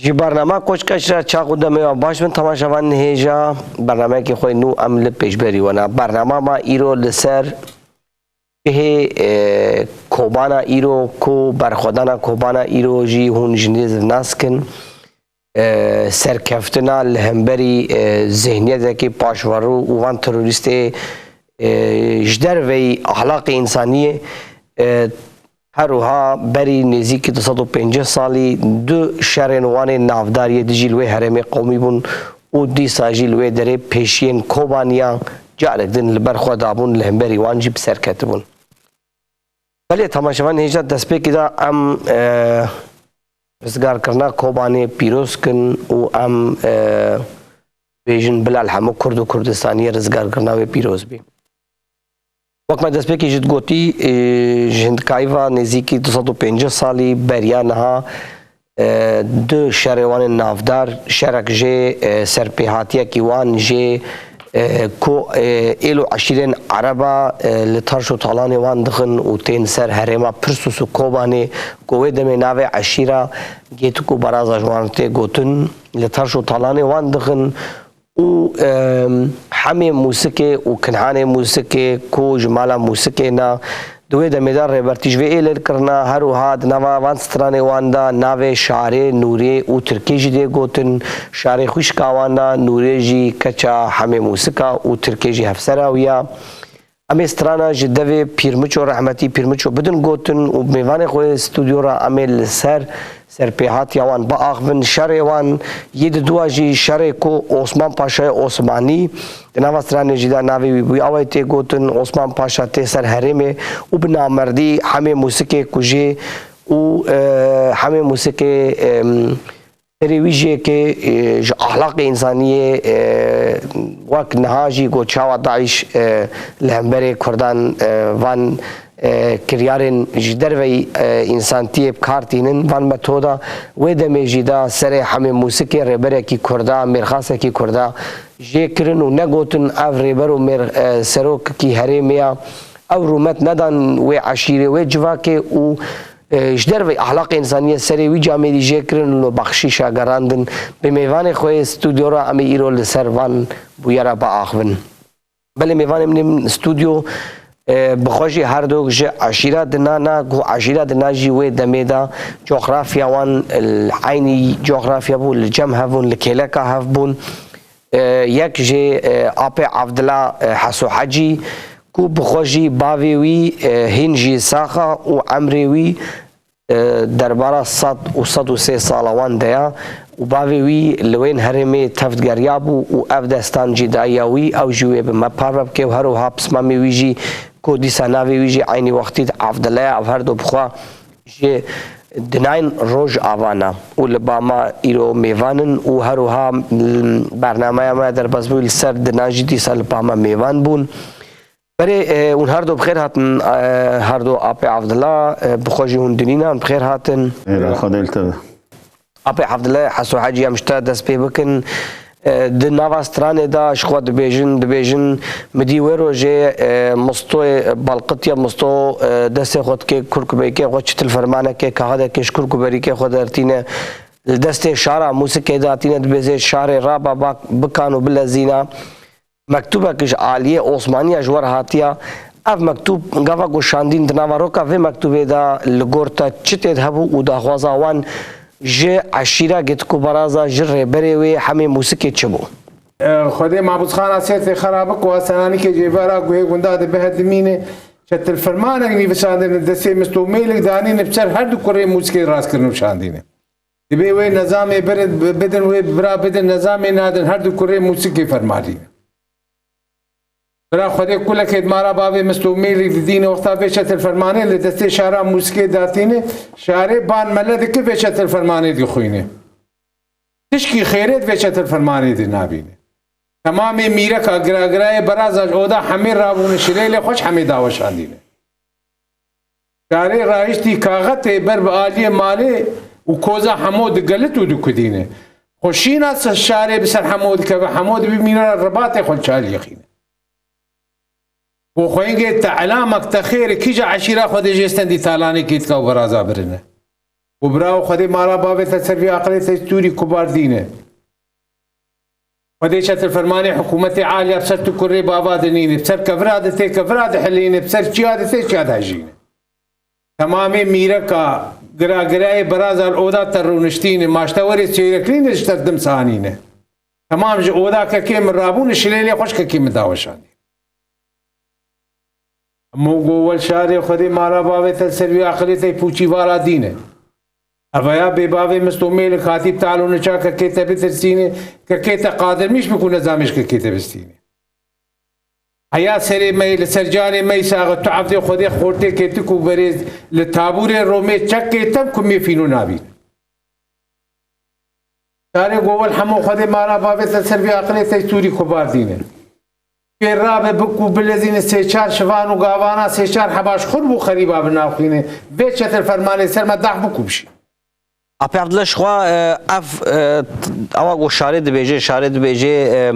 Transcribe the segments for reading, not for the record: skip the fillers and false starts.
جی برنامه کوچکش را چاقو دمی و باش من تماشاوان هیجا برنامه که خوی نو عمل پیش بری ونا برنامه ما ایرو لسر به کوبانا ایرو کو برخودانا کوبانا ایرو جی هون جنیز ناسکن سرکفتنا لهمبری ذهنیت که پاشورو وان تروریست جدر وی اخلاق انسانیه هروها بری نزدیک 250 سالی دو شهرنوان نافداری دجیلوی حرم قومی بون و دی ساجیلوی دره پیشین کوبانیا جارک دن لبر خودابون لهمبری وانجی بسر کتبون ولی تماشاوان هیچ دست پی کدا ام رزگار کرنا کوبانه پیروز کن و ام بیجن بلال همو کرد و کردستانی رزگار کرنا و پیروز بی وقت ما دست پی که جد گوتی جندکایوا نزدیکی 250 سالی بریا نها دو شهروان نافدار شرک جه سرپیهاتیا کیوان جه کو ایلو عشیرین عربا لطرش و طالان وان دخن و تین سر هرما پرسوس و کوبانه کوه دم ناو عشیرا گیتو کو براز جوانته گوتن لطرش و طالان وان دخن و همه موسیقی و کنعان موسیقی کو جمالا موسیقی نا دوی دمیدار ریبرتیج وی ایلر کرنا هر هاد نوا وان سترانه واندا ناو شعر نوری و ترکی جی گوتن شعر خوش کاواندا نوری جی کچا همه موسیقا و ترکی جی هفسرا ویا امی سترانا جدوی پیرمچو رحمتی پیرمچو بدن گوتن و میوان خوی استودیو را امی سر پیهات یوان با آخون شر وان ید دوا جی شر کو عثمان پاشا عثمانی نوا سترانه جدا ناوی بی آوی تی گوتن عثمان پاشا تی سر حرمه و بنامردی همه موسیقی کجی و همه موسیقی تریویجی که اخلاق انسانیه وقت نهاجی گو چاوا داعش لهمبر کردان وان کریارن جدر وی انسانتیه بکارتینن وان متودا و دمی جدا سر همه موسیقی ربره کی کردا مرخاصه کی کردا جه کرن و نگوتن او ربر و سروک کی هرمیا او رومت ندان و عشیره و جواکه و جدر و اخلاق انسانیه سری وی جامعه دیجه کرن لو بخشیش اگراندن به میوان خوی استودیو را امی ایرو لسر وان بویرا با آخون بله میوان من استودیو بخوشی هر دو جه عشیره دنا گو عشیره دنا جی و دمیدا جغرافیا وان عینی جغرافیا بون الجمه بون لکیلکا هف بون یک جه آپ عبدالله حسو حجی کو بخوشی باویوی هنجی ساخا و عمریوی درباره 103 سالوان دیا و باویوی لوین هرمی تفتگریابو و افدستان جدایاوی او جوی به مپارب که و هرو هاپس مامی ویجی کو دیسا ناوی ویجی عینی وقتی عبدالله او هر دو بخوا جه دناین روژ آوانا و لباما ایرو میوانن و هرو ها برنامه ما در بزبوی سر دناجی دیسا لباما میوان بون برای اون هر دو بخیر هاتن هر دو آپ عبدالله بخوشی هون دنینا بخیر هاتن خدا التبه آپ عبدالله حسو حاجی همشتا دست پی بکن د نواستران دا شخوا دبیجن مدیوه رو جه مستو بالقطیا مستو دست خود که کرکبری که خود چتل فرمانه که که هده کش کرکبری که خود ارتینه دست شارع موسیقی دا ارتینه دبیزه شارع رابا بکانو بلزینا مکتوبه کش عالیه عثمانی اجور هاتیا اف مکتوب گاوا گوشاندین دناوارو که وی مکتوبه دا لگورتا چتید هبو و دا خوازاوان جه عشیره گت کو برازا جره بری وی همه موسیقی چبو خودی محبوس خان اسیت خرابه کو سنانی که جبارا گوی گندا ده بهد مینه چت الفرمان نی وساندن دسه مستو میل دانی نبچر هر دو کره موسیقی راس کرنو شاندینه دی وی نظام بدن وی برا بدن نظام نادن هر دو کره موسیقی فرمادی برا خودی کل که مارا باوی مستو میل دین وقتا بچت الفرمانه لدسته شارع موسیقی داتینه شارع بان ملد که بچت الفرمانه دی خوینه تشکی خیرت بچت الفرمانه دی نابینه تمام میره که اگرای براز اودا همه رابون شریل خوش همه داوشان دینه شارع رایشتی کاغت بر عالی ماله و کوزا حمود گلت و دو کدینه خوشین از شارع بسر حمود که حمود بمیره رباط خود چال یخینه و خوینگه تعلامک تخیر کیجا عشیره خود جستن دی تالانی کیت که و برازا برنه وبراو خدي مالا بابي تسرفي عقلي تستوري كبار دينه خدي شت الفرماني حكومتي عالية بسر تكري بابا دنيني بسر كفراد تي كفراد حليني بسر شياد تي شياد هجينه تمامي ميركا قراي برازا الأوضة ترونشتيني ماشتوري سيركلين اشتردم سانينه تمام جو أوضة كي من رابون الشليلي خوش كي مداوشاني مو قول شاري خدي مالا بابي تسرفي عقلي تي پوچي والا دينه اویا به باوی مستومیل خاطب تعالو نچا که کته بترسینه که کته قادر میش بکونه زامش که کته بستینه حیا سری میل سرجان می ساغ تعفد خودی خورته کته کو بریز لتابور رومه چک کتم کمی فینو نابی ساری گوول همو خودی مارا باوی تسربی عقلی تیسوری کبار دینه که رابه بکو بلزین سه چار شوان و گاوانا سه چار حباش خور بو خریبا بناخینه بیچت الفرمانه سر ما دح بکو بشی اپی عبدالله شخوا اف اوا گو شارد بیجه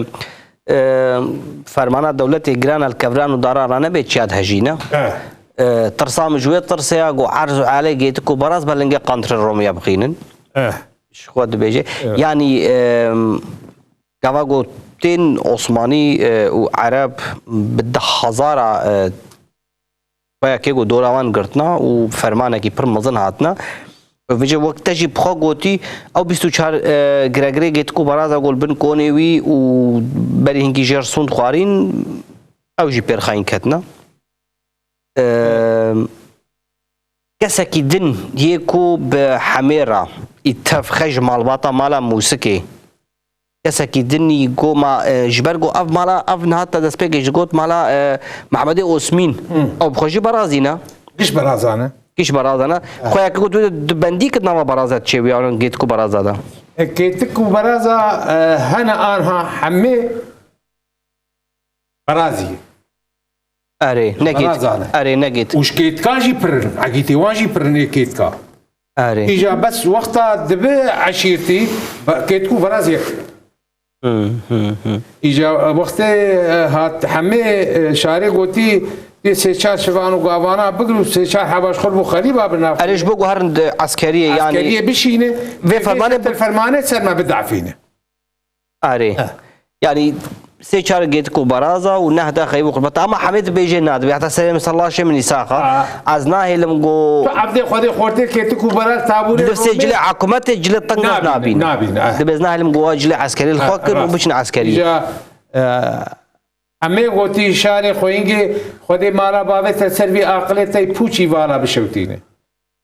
فرمانه دولت گران الکفران و دارا رانه به چیاد هجینه ترسام جوی ترسیا گو عرض علی گیت کو براز بلنگه قانتر رومیا بخینن شخوا بیجه یعنی گوا گو تین عثمانی و عرب بده هزارا بایا که گو دوراوان گرتنا و فرمانه کی پر مزن هاتنا وجه وقت تجي بخو قوتي او 24 گرگری گیت کو برازا گول بن کونی وی و بری هنگی جرسون خوارین او جی پر خاين کتنا کسکی دن یکو بحمیرا اتف خج مالباطا مالا موسکی کسکی دن یکو ما جبرگو اف مالا اف نهاتا دست پیگه جگوت مالا محمد اوسمین او بخوشی برازینا ايش برازانه كيش برازانا خويا كنت بنديك نوا برازات شي ويا جيتكو برازا دا جيتكو برازا هنا انها حمي برازي اري نجيت وش كيتكا جي برن عقيتي واجي برن كيتكا اجا بس وقتها دبي عشيرتي كيتكو برازي اجا وقتها هات حمي شاري قوتي سه چار شوان و گاوانا بگرو سه چار حباش خور بو خریبا بنا اريش بگو هرند عسكريه يعني عسكريه بشينه في فرمانه سر ما بدعفينه يعني سه چار گيت کو برازا و نهدا خيبو قربت اما حميد بيجي ناد بيعتا سلام صلى الله عليه من يساخه از ناهلم جو عبد خدي خورتي كيت کو براز تابور سجل حكومه جل طنق نابين دبز ناهلم جو جل عسكري الخوكر وبشن عسكري همه گوتی شار خوینگی خودی مالا باوی تسروی عقلی تای پوچی والا بشوتینه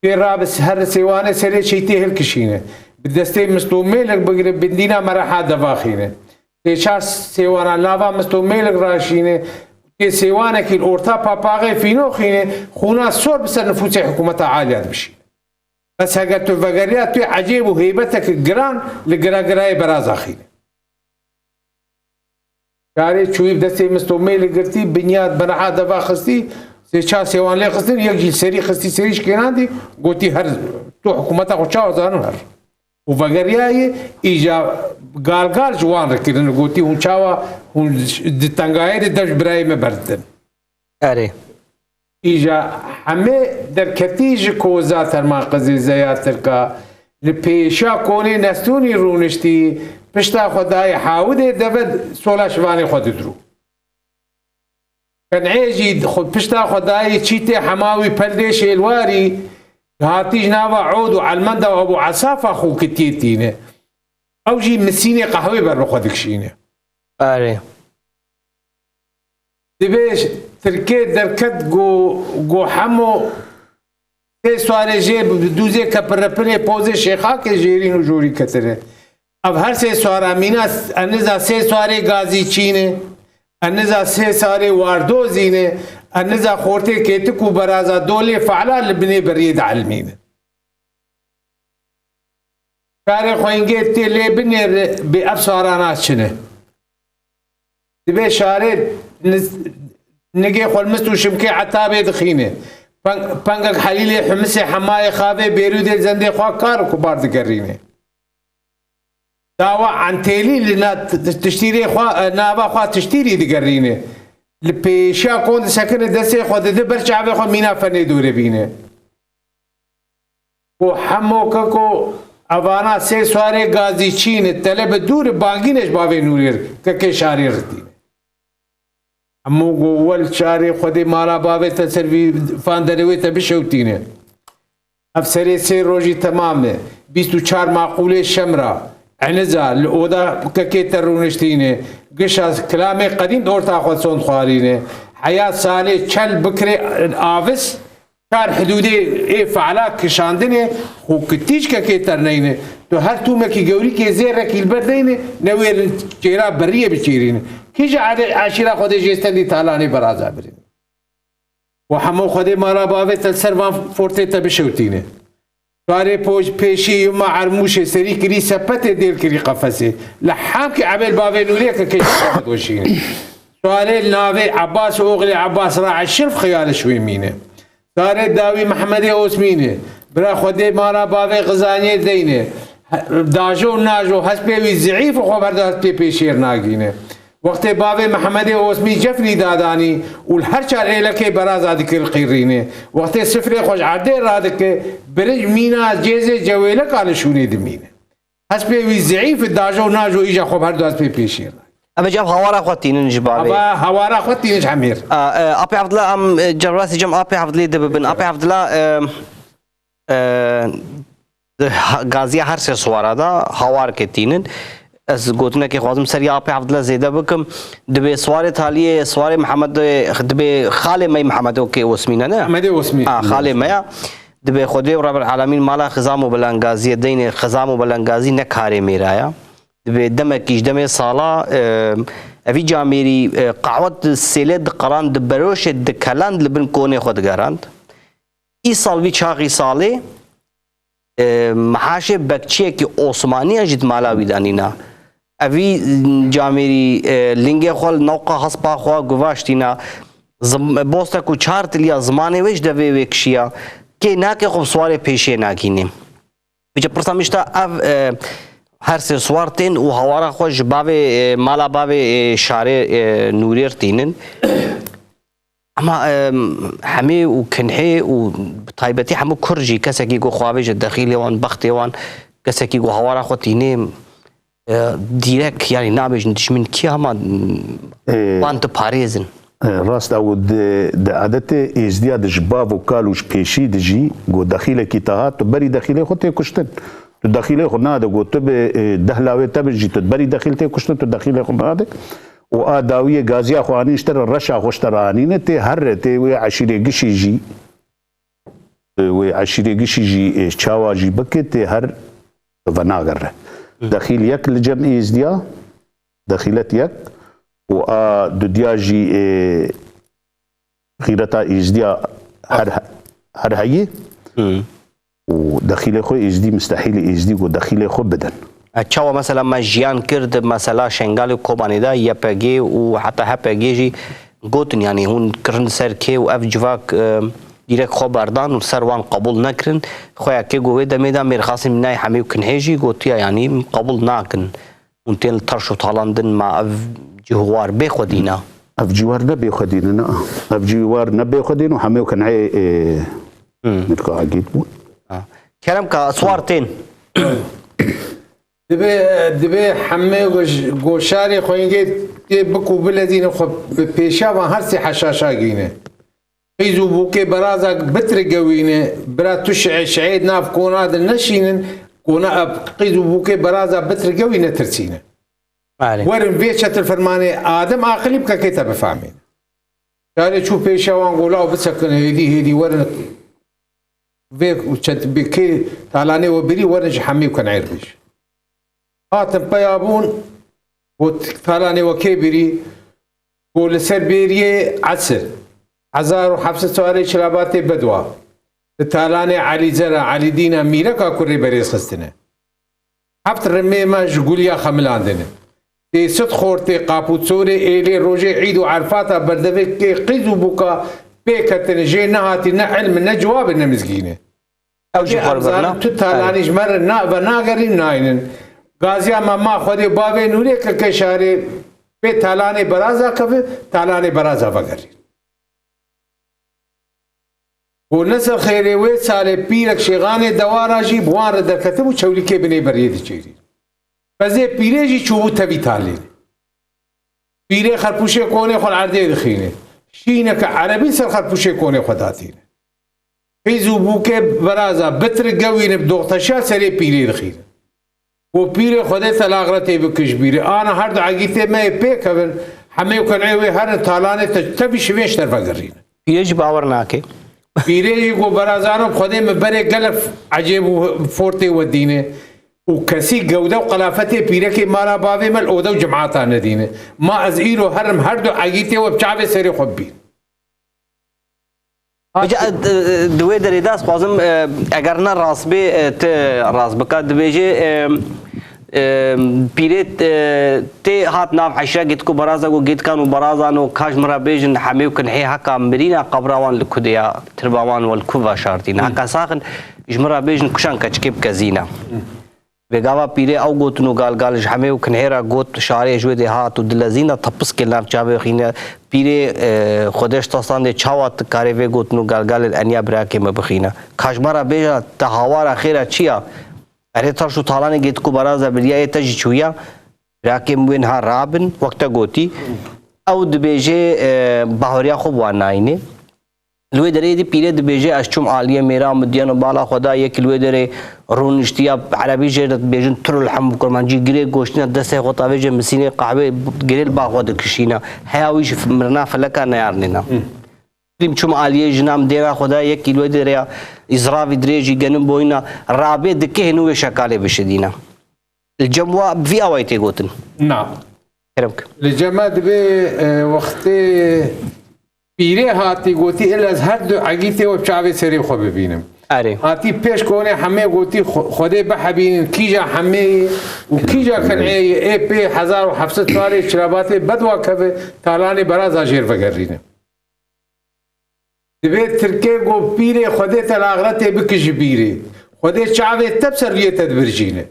که رابس هر سیوانه سری چیتی هل کشینه بدسته مستومیلک بگیره بندینا مرحا دواخینه که چار سیوانه لاوا مستومیلک راشینه که سیوانه که الارتا پاپاقی فینو خینه خونا سور بسر نفوس حکومت عالیات بشینه بس اگر تو وگریات تو عجیب و هیبتک گران لگراگرای براز آخینه شاري چوي بدسي مستوميل قرتي بنياد بنعا دفا خستي سي چا سيوان لي خستي يجي سري خستي سريش كيناندي قوتي هر تو حكومتا خو چاو زانو هر وفغرياي ايجا قال جوان ركيرن قوتي هون چاوا هون دتنگاي دج براي مبردن اري ايجا همه در كتيج كوزات ما قزي زياتر كا لپیشا کونی نستونی رونشتی پشتا خدای حاوده دبد سولا شوانی خود درو کن عیجی خود پشتا خدای چیت حماوی پردش الواری هاتیج ناوا عود و علمنده و ابو عصافه خو کتیتینه او جی مسینه قهوه بر خودک شینه آره دبیش ترکیه درکت گو حمو سه سواره جیب دوزه کپرپنه پوزه شیخا که جیرین و جوری کتره اب هر سه سواره مینا انزا سه سواره گازی چینه انزا سه سواره واردوزینه انزا خورته که تکو برازا دوله فعلا لبنه برید علمینه کار خوینگه تیلی بنه بی اب سوارانات چنه دبی شاره نگه خلمستو شمکه عطابه دخینه پنگک حلیل حمسی حمای خواه بیرود زنده خواه کار کبار دگرینه داوا عن تیلی لنا تشتیری خواه نابا خواه تشتیری دگرینه لپیشا کند سکن دسته خواه ده برچعبه خواه مینا فنه دوره بینه کو همو کو اوانا سه سواره گازی چین طلب دور بانگینش باوی نوریر که شاری رتینه همو گوول شاری خودی مالا باوی تصروی فاندروی تبشوتینه افسری سه روزی تمامه 24 معقوله شمرا عنزا الاوضا که ترونشتینه قش از کلام قدیم دور تاخذ صوت خوارينه حياه صالح چل بكري آفس كار حدودي اي فعلا كشاندنه خو كتيش كي ترنينه تو هر تو مكي جوري كي زير كي البردينه نوير چيرا بريه بچيرينه كيج عاشره خود جستندي تالاني برازا برين وحمو خود مارا باوي تسرفان فورتي تبشوتينه کاری پیشی ما عرموش سری کری سپت دیل کری قفسه لحام که عبیل باوی نوریه که کشت دوشین سوال ناوی عباس اوغلی عباس راع الشرف خیال شوی مینه سوال داوی محمد اوسمینه برا خودی مارا باوی غزانیه دینه داجو ناجو هست پیوی ضعیف و خبر دست پی پیشیر ناگینه وقت باوی محمد اوسمی جفنی دادانی و هر چار ایلکه براز آدی القیرینه وقت سفر خوش عده راد که برج مینا جیزه جویله کالشونه دمینه هست پیوی ضعیف داجو ناجو ایجا خبر دست پی پیشیر أبي جاب هوارا خوتين جبابي. هوارا خوتين جمير. أبي عبد الله أم جراسي جم أبي عبد الله دببن أبي عبد الله غازي هرس سوارا دا هوار كتينن. از گوتنه که خوازم سری أبي عبد الله زيدا بكم دبي سوار تاليه سوار محمد دبي خاله مي محمد أوكي واسمينه نه. محمد واسمي. خاله ميا دبي خدي ورب العالمين مالا خزام وبلانغازي دين خزام وبلانغازي نكاري ميرايا. دم کیش دم سالا اوی جامیری قعوت سیلد قران دبروش دکلند لبن کونه خود گراند ای سال وی چاقی ساله محاش بکچیه که عثمانی اجد مالاوی دانینا اوی جامیری لنگه خال نوقا حسبا خوا گواشتینا بوستا کو چارت لیا زمانه ویش دوی وکشیا که ناکه خوب سوال پیشه ناکینیم بیچه پرسامشتا او هر سه سوارتين وهوارا خوش باوي مالا باوي شارع نورير تينن اما همي وكنحي وطيبتي همو كرجي كسكي جو خوابج الدخيلي وان بختي وان كسكي جو هوارا خو تيني ديرك يعني نابج نتشمن كي هما وانت باريزن راست او د عادت ازدياد جباب وكالوش بيشي دجي جو دخيله كيتاهات بري دخيله خو كشتن تو داخله خو نه ده گوته به دهلاوی تبجی تو بری داخل ته کشته تو داخله خو نه ده و اداوی غازی خو انشتر رشا خوشتر انینه ته هر ته و عشیره گشیجی و عشیره گشیجی چاواجی بکته هر وناغر داخل یک لجمع ازدیا داخلت یک و ددیاجی غیرتا ازدیا هر هایی ودخيله خو ازدي مستحيل ازدي ودخيله خو بدن اچاو مثلا ما جيان كرد مثلا شنغال كوباني دا يپگي و حتى هپگي جي گوتن يعني هون كرن سر كي و اف جواك ديرك خو بردان و سروان قبول نكرن خويا كي گوي دميدا مير خاصم ناي حمي كنهجي گوتيا يعني قبول ناكن ونتل ترشو طالندن ما اف جوار بخدينا اف جوار ده بخدينا اف جوار نبي خدين وحمي كنعي متكو عقيد كلام كسوارتين دبي حمي گوشاري خوينگي بكو بلدين خو بيشا و هر سي حشاشا گينه فيزو بوكي برازا بتر گوينه برا تشع شعيد ناف كونا نشينن كونا قيزو بوكي برازا بتر گوينه ترسينه ورن فيشت الفرماني ادم عقلي بكيتا بفهمين قال شو بيشا وان قولاو بتسكن هدي ورن فيك وشت بكي طالعني وبري ورنج حمي وكان عيربش هاتم بيابون وطالعني وكيبري قول سربيري عسر عزار وحبس سواري شلاباتي بدوا طالعني علي زرع علي دينا ميركا كوري بريس خستنا حبت رمي ما جقوليا خملاندنا تي ست خورتي قابوت سوري إلي روجي عيد وعرفاتا بردفك كي قيزو بوكا بيكتن جي نهاتي نعلم نجواب النمزقينه او جي ارزان تتالاني جمر ناغري ناينن غازيا ما خودي باوي نوري كشاري بي تالاني برازا كف تالاني برازا وغري ونسل خيري ويت سالي بيرك شيغاني دواراجي بوان ردر كتب وشوليكي بني بريد تشيري فزي بيريجي تشوفو تبي تالين بيري خربوشي كوني خل عردي دخينه شينك عربي سر خربوشي كوني خداتين فيزو بوكي برازا بتر قوين بدوغتشا سري بيري دخينه وبيري خدت الاغرتي بكشبيري انا هرد عقيتي ما يبيك حمي وكان عيوي هر طالانه تبي شويش طرفا قرين يجب باورناكي بيري يقول برازانو خدي مبري قلف عجيب فورتي ودينه وكسي جوده وقلافتي بيركي مالا بافي مال اوده وجماعتها ندينه ما ازيرو هرم هردو عقيتي وبشعبي سري خبين دوی دریداس خوازم اگر نه راس بکات دبیجه پیرت تی هات ناف حشا گیت کو برازا کو گیت کانو برازانو کاش مرا بیجن حمیو کن هی حکا مرینا قبروان لکودیا ترباوان والکوفا شارتین حکا ساخن جمرا بیجن کشان کچکیب کزینا بگاوا پیره او گوتنو گال گالش حمیو کن هیرا گوت شاری جوی ده هات و دلزینا تپس کلام چابه خینا پیره خودش تاستان ده چاوات کاری و گوتنو گال گال انیا براکی مبخینا کاش مرا بیجن تهاوارا خیرا چیا اره ترشو طالانه گیت کو برازا بریای تجی چویا براکی موین ها رابن وقتا گوتی او دبیجه باوریا خوب واناینه لوی دره دی پیره دبیجه اشچوم عالیه میرا مدیان و بالا خدا یک لوی دره رونشتیا عربی جرد بیجن تر الحم کرمانجی گره گوشتنا دسته خطا بیجه مسینه قهوه گریل باغ ود کشینا هیاویش مرنا فلکا نیارنینا دیم چوم عالیه جنام دیرا خدا یک کیلو دره ازراوی دریجی گنم بوینا رابه دکه نوی شکاله بشدینا الجموع في اوایتی گوتن نعم کرمک الجماعة دبي وقت بيري هاتي قوتي إلا هر دو عقيتي وبشعبي سري خو ببينم اره هاتي بيش كوني حمي قوتي خودي بحبين كيجا حمي وكيجا كان اي بي 1700 سواري شراباتي بدوا كفي تالاني براز اجير فقرينه دبي تركي قو بيري خودي تلاغرتي بكش بيري خودي شعبي تبسر ليه تدبرجينه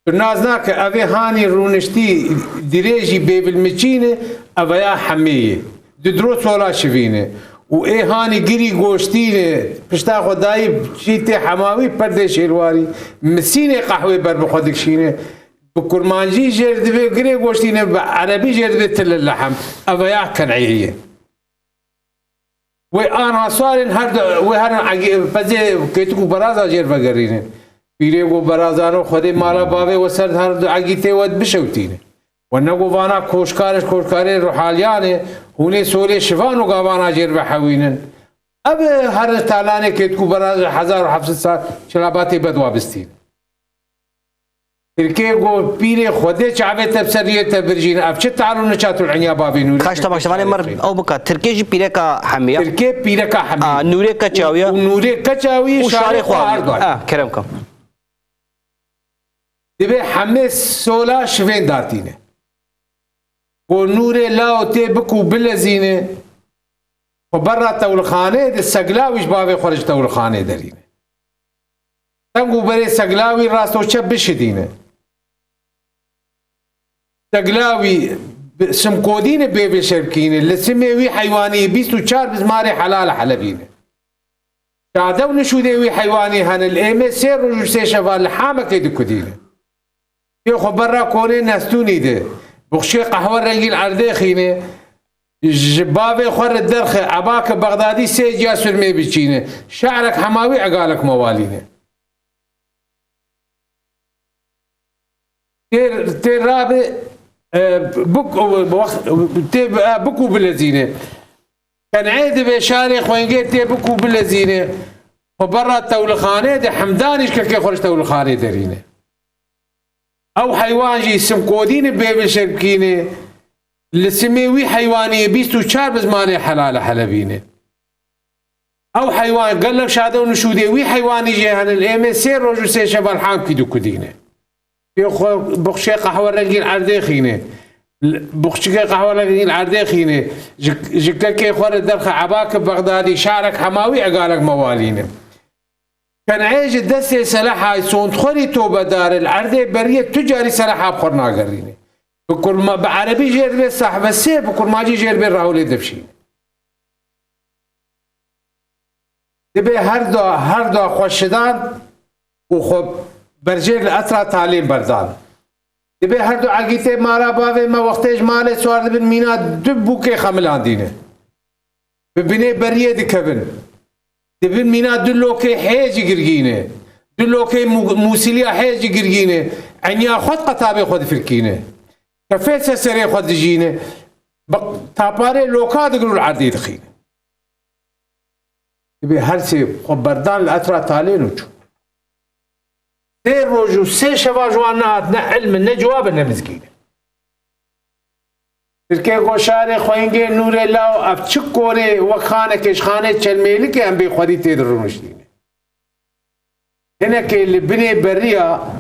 النازناك أبي هاني رونشتي دريجي بيبل مچينه أبيا حمية دروس ولا شفينه وإيه هاني جري قوشتينه بشتا خداي شيتي حماوي پردي شيرواري مسينه قهوة بر بخودك شينه بكرمانجي جرد بي جري قوشتينه بعربي جرد تل اللحم أبيا كنعية وأنا صارن هرد وهرن بزي كيتكو برازا جير فقرينه پیره گو برازانو خودی مالا باوی و سر هر عقیته ود بشوتینه و نگو وانا کوشکاری روحالیانه هونه سوری شفانو گاوانا جیر بحوینن اب هر تالانه که تکو براز 1700 سال شلاباتی بدوا بستین ترکیه گو پیره خودی چعبه تبسریه تبرجین اب چه تعالو نچاتو العنیا باوی نوری کاش تمام شوانه مر او بکا ترکیه جی پیره کا حمیه ترکیه پیره کا حمیه نوره کچاویه نوره کچاوی شارع خواهر کرم کم دبي حمس سولا شفين داتينه ونور لا تي بكو بلزينه وبرا تولخانه د سقلاويش بابي خرج تولخانه درينه تنقو بري سقلاوي راسو شب شدينه سقلاوي سمكودينه بيبي شركينه لسميوي حيواني 24 بزماري حلال حلبينه شادو نشودي حيواني هن الام سير رجل سيشفال لحامك يدكدينه يخو برا كوني نستوني ده بخشي قهوة رنجي العردي خينه جبابي خور الدرخ عباك بغدادي سيجي سلمي بيشينه شعرك حماوي عقالك موالينه تير رابع بكو بلزينه كان عيد بشاري خوينجي تي بكو بلزينه وبرا تولخانه ده حمدانيش كي خرج تولخانه درينه او حيوان جي سمكودين بيبل شركينه لسميوي حيواني 24 بزمانه حلال حلبينه او حيوان قلب شادو نشودي وي حيواني جي هن الام سير رجل سي شبال حام كيدو كدينه يخو بخشي قهوه رنجين عردي خينه بخشي قهوه رنجين عردي خينه جككي خور الدرخ عباك بغدادي شعرك حماوي عقالك موالينه كان عيج الدسة سلاحها يسون خوري توبة دار العردة برية تجاري سلاحها بخورنا قريني بكل ما بعربي جير بي صاحب السير بكل ما جي جير بي راولي دفشين دبي هر دو خوشدان وخب برجير الأسرة تعليم بردان دبي هر دو عقيته مارا باوي ما وقتش مالي سوار دبن مينا دبو كي خملان دينه ببني بريه دكبن دبن مينا دلو كي حيجي قرقينه دلو كي موسيليا حيجي قرقينه عنيا خد قطابي خد فركينه كفيت سري خد جينه تاباري لوكا دقلو العدي دخينه دبي هرسي خبردان الأسرة تعلينه سير روجو سي شبا جوانا نا علم نا جواب نا مزكينه تركي غوشاري خوينگي نور الله افچك كوري وخانه كشخانه چلميلي كي ام بي خودي تدرونش دينه هنا كي اللي بني بريا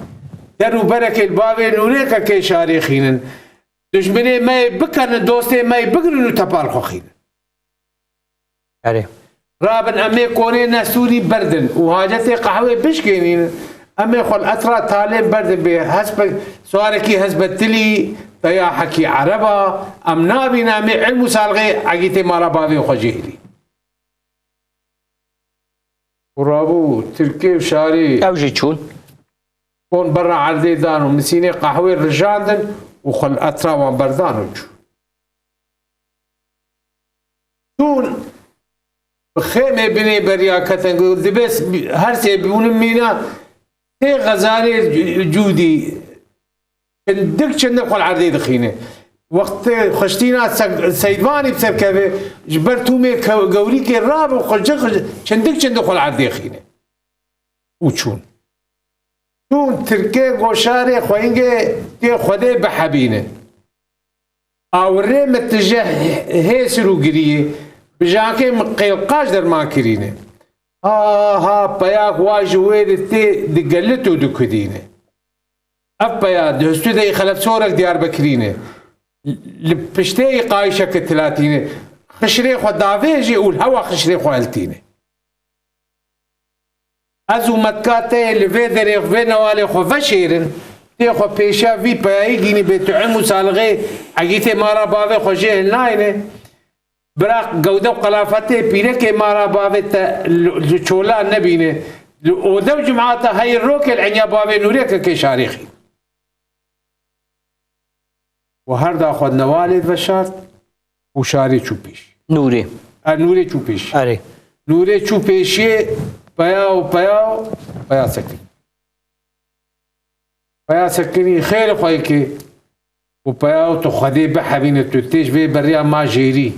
درو برك البابي نوري كي شاري خينن دشمني ما بكن دوستي ما بقرنو تبال خو خين اري رابن امي كوني نسوري بردن وهاجتي قهوه بشكينين امي خل اثرا تعليم بردن بحسب سواركي حسب تلي تيا حكي عربا ام نابي نامي علم سالغي عقيتي مالا بابي وخجيلي ورابو تركي وشاري اوجي تشون كون برا عردي دانو مسيني قهوه رجاندن وخل اثرا وان بردانو شون خيمه بني بريا كتن دبس هرسي بيون مينا تي غزالي جودي دك چند خل عردي دخينه وقت خشتينا سيدواني بسركبه جبرتومي قوري كي راب وخرج چند خل عردي دخينه وچون شون تركي غوشاري خوينگه تي خده بحبينه اوري متجه هيسرو گريه بجاكي مقيلقاش در ما كرينه ها بياك واجويد تي دقلتو دكدينه ابيا دهستو دي خلف صورك ديار بكرينه لبشتي قايشه كتلاتينه خشري خو دافيجي والهوا خشري خو التينه ازو متكاتي لفي دري في نوالي خو فشيرن تي خو بيشا في باي جيني بتعمو سالغي عقيتي مارا بافي خو جهل ناينه براق جودة وقلافتي بينك مارا بابتا الشولا نبينه ودو جماعتها هاي الروك العنيا بابي نوريك كي شاريخي وهردا خدنا والد بشارت وشاري چوبيش نوري نوري چوبيش اري نوري چوبيشي بيا سكري بيا سكري خير خويكي وبيا تخدي بحبينه تتيش بي بريا ما جيري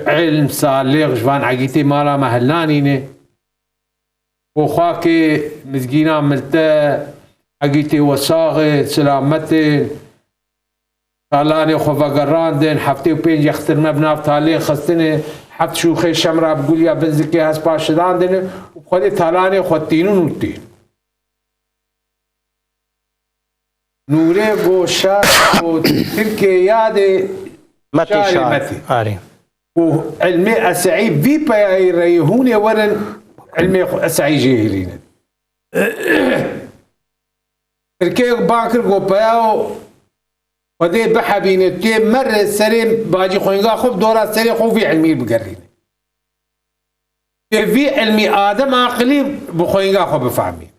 علم صالح جوان عقيتي مالا مهلانينه وخاكي مزقينا ملتا عقيتي وصاغي سلامتي طالاني خوفا قراندن حفتي وبين يختر مبناف تالي خستني حفت شوخي شمرا بقول يا بنزكي هاس باشداندن وبخدي طالاني خوتينو نوتين نوري قوشا وتركي يادي متي شاري اري وعلمي أسعي في باي ريهوني ورن علمي أسعي جاهلين تركي باكر قو بايو ودي بحبين تي مر سريم باجي خوينغا خوب دورا سري خو في علمي بقرين في علمي آدم عقلي بخوينغا خو بفهمين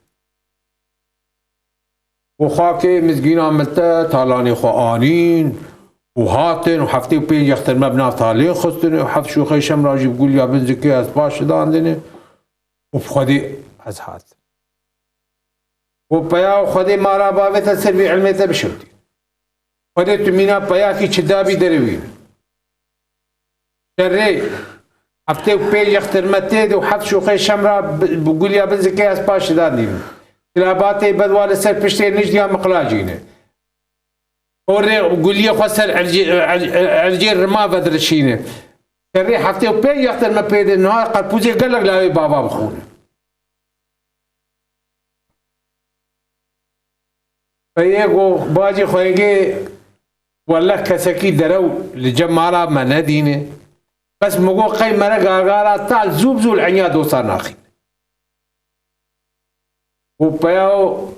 وخاكي مزقين عملتا طالاني خو آنين وهاتن وحفتي وبين يختر مبنى طالين خستن وحفت شوخي شمراجي بقول يا بن زكي أسباش داندني وبخدي أزهات وبيا وخدي مارا بابتا سربي علميتا بشوتي خدي تمينا بيا كي چدابي دروين شري حفتي وبين يختر متيد وحفت شوخي شمرا بقول يا بن زكي أسباش داندني تلاباتي بدوال سر بشتي نجديا مقلاجينه وري قولي خسر عرجي رما بدرشينه كري حفتي وبي يختر ما بيد النهار قال بوزي قال لك لا بابا بخونه فيقو باجي خوينجي والله كسكي درو لجمالا ما ندينه بس مقو قي مرا غاغالا تال زوب العنيا دوسا ناخي وبياو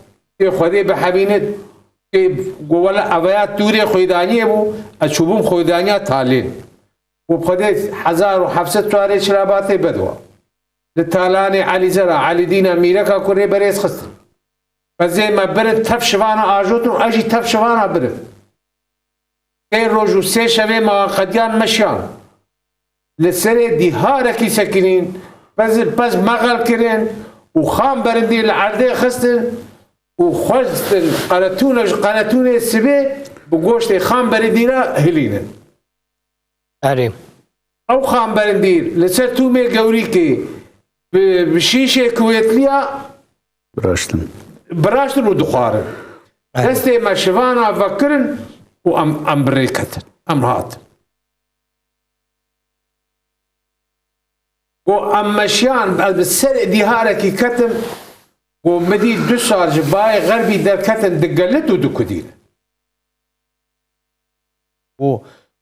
خدي بحبينه ولا أبيات توري خويدانية بو أشوفهم خويدانية تالين وبخدي 1500 تواري شراباتي بدوا لتالاني علي زرع علي دينا ميركا كوري بريس خستن فزي ما برد تف شوانا آجوتن اجي تف شوانا برد سي روج و سي شوه ما قديان مشيان لسر ديهاركي سكنين بس مغل كرين وخام برندي العرضي خستن وخستن قناتون السبي بقوشت خام برندينا هلينن اري او خام برندير لسر تومي قوريكي بشيشة كويتليا براشتن ودخارن دستي ما شوانا فكرن وام بريكتن ام هاتن وام مشيان بالسرق ديهاركي كتن ومدي دوسار جباي غربي در كتن دقلت ودكدين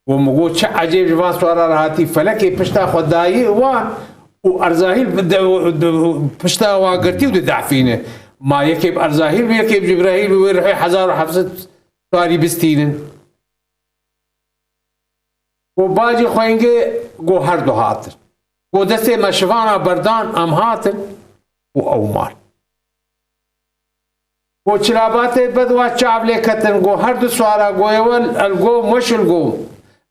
ومقو چه عجيب جوان سوارا راحتي فلكي پشتا خدايي وان وارزاهيل پشتا واقرتي وددعفينه ما يكيب ارزاهيل ويكيب جبراهيل ويرحي 1700 سواري بستينن وباجي خوينگي گو هر دو هاتن گو دسته مشوانا بردان ام هاتن و اومار گو چرابات بدوا چاوله کتن گو هر دو سوارا گو اول الگو مشل گو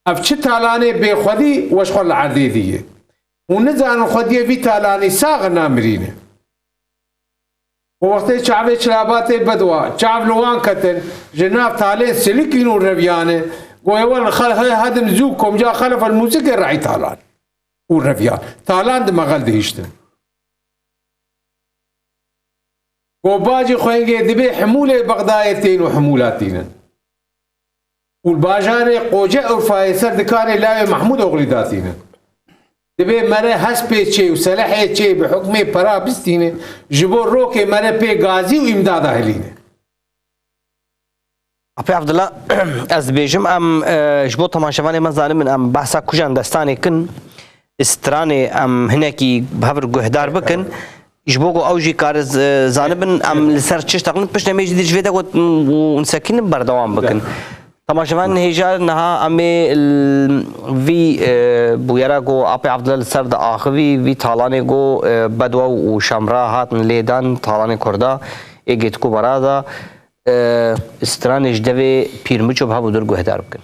اف چه تالانه بے خودی وشخل عردی دیه و نزان خودی وی تالانه ساغ نامرینه و وقتی چاوه چرابات بدوا چاولوان کتن جناب تالين سلكينو الربيانه ويول هدم زوكم جا خلف الموسيقى الرعي تالان والربيان تالان دم غل دهشتن وباجي خوينجي دبي حموله بغدايتين وحمولاتين والباجاري قوجة وفايسر دكاني لاوي محمود اغليداتين دبي مرة هسبي تشي وسلاحي تشي بحكمي برا بستين جبور روكي مرة بي غازي وامداد اهلين أبي عبد الله از بیجم ام جبو تماشاوانی من زانم من ام بحثا کجان دستانی کن استرانی ام هنکی بهبر گهدار بکن جبو کو اوجی کار زانبن ام لسر چش تقن پش نمیج دی جویدا کو نسکین بردوام بکن تماشاوان هجار نها امی وی بویرا کو ابي عبد الله سر د اخوی وی تالانه کو بدوا و شمرا هاتن لیدان تالانه کردا اگیت کو برادا استرانش دوی پیرمچو به بودر گهدار بکن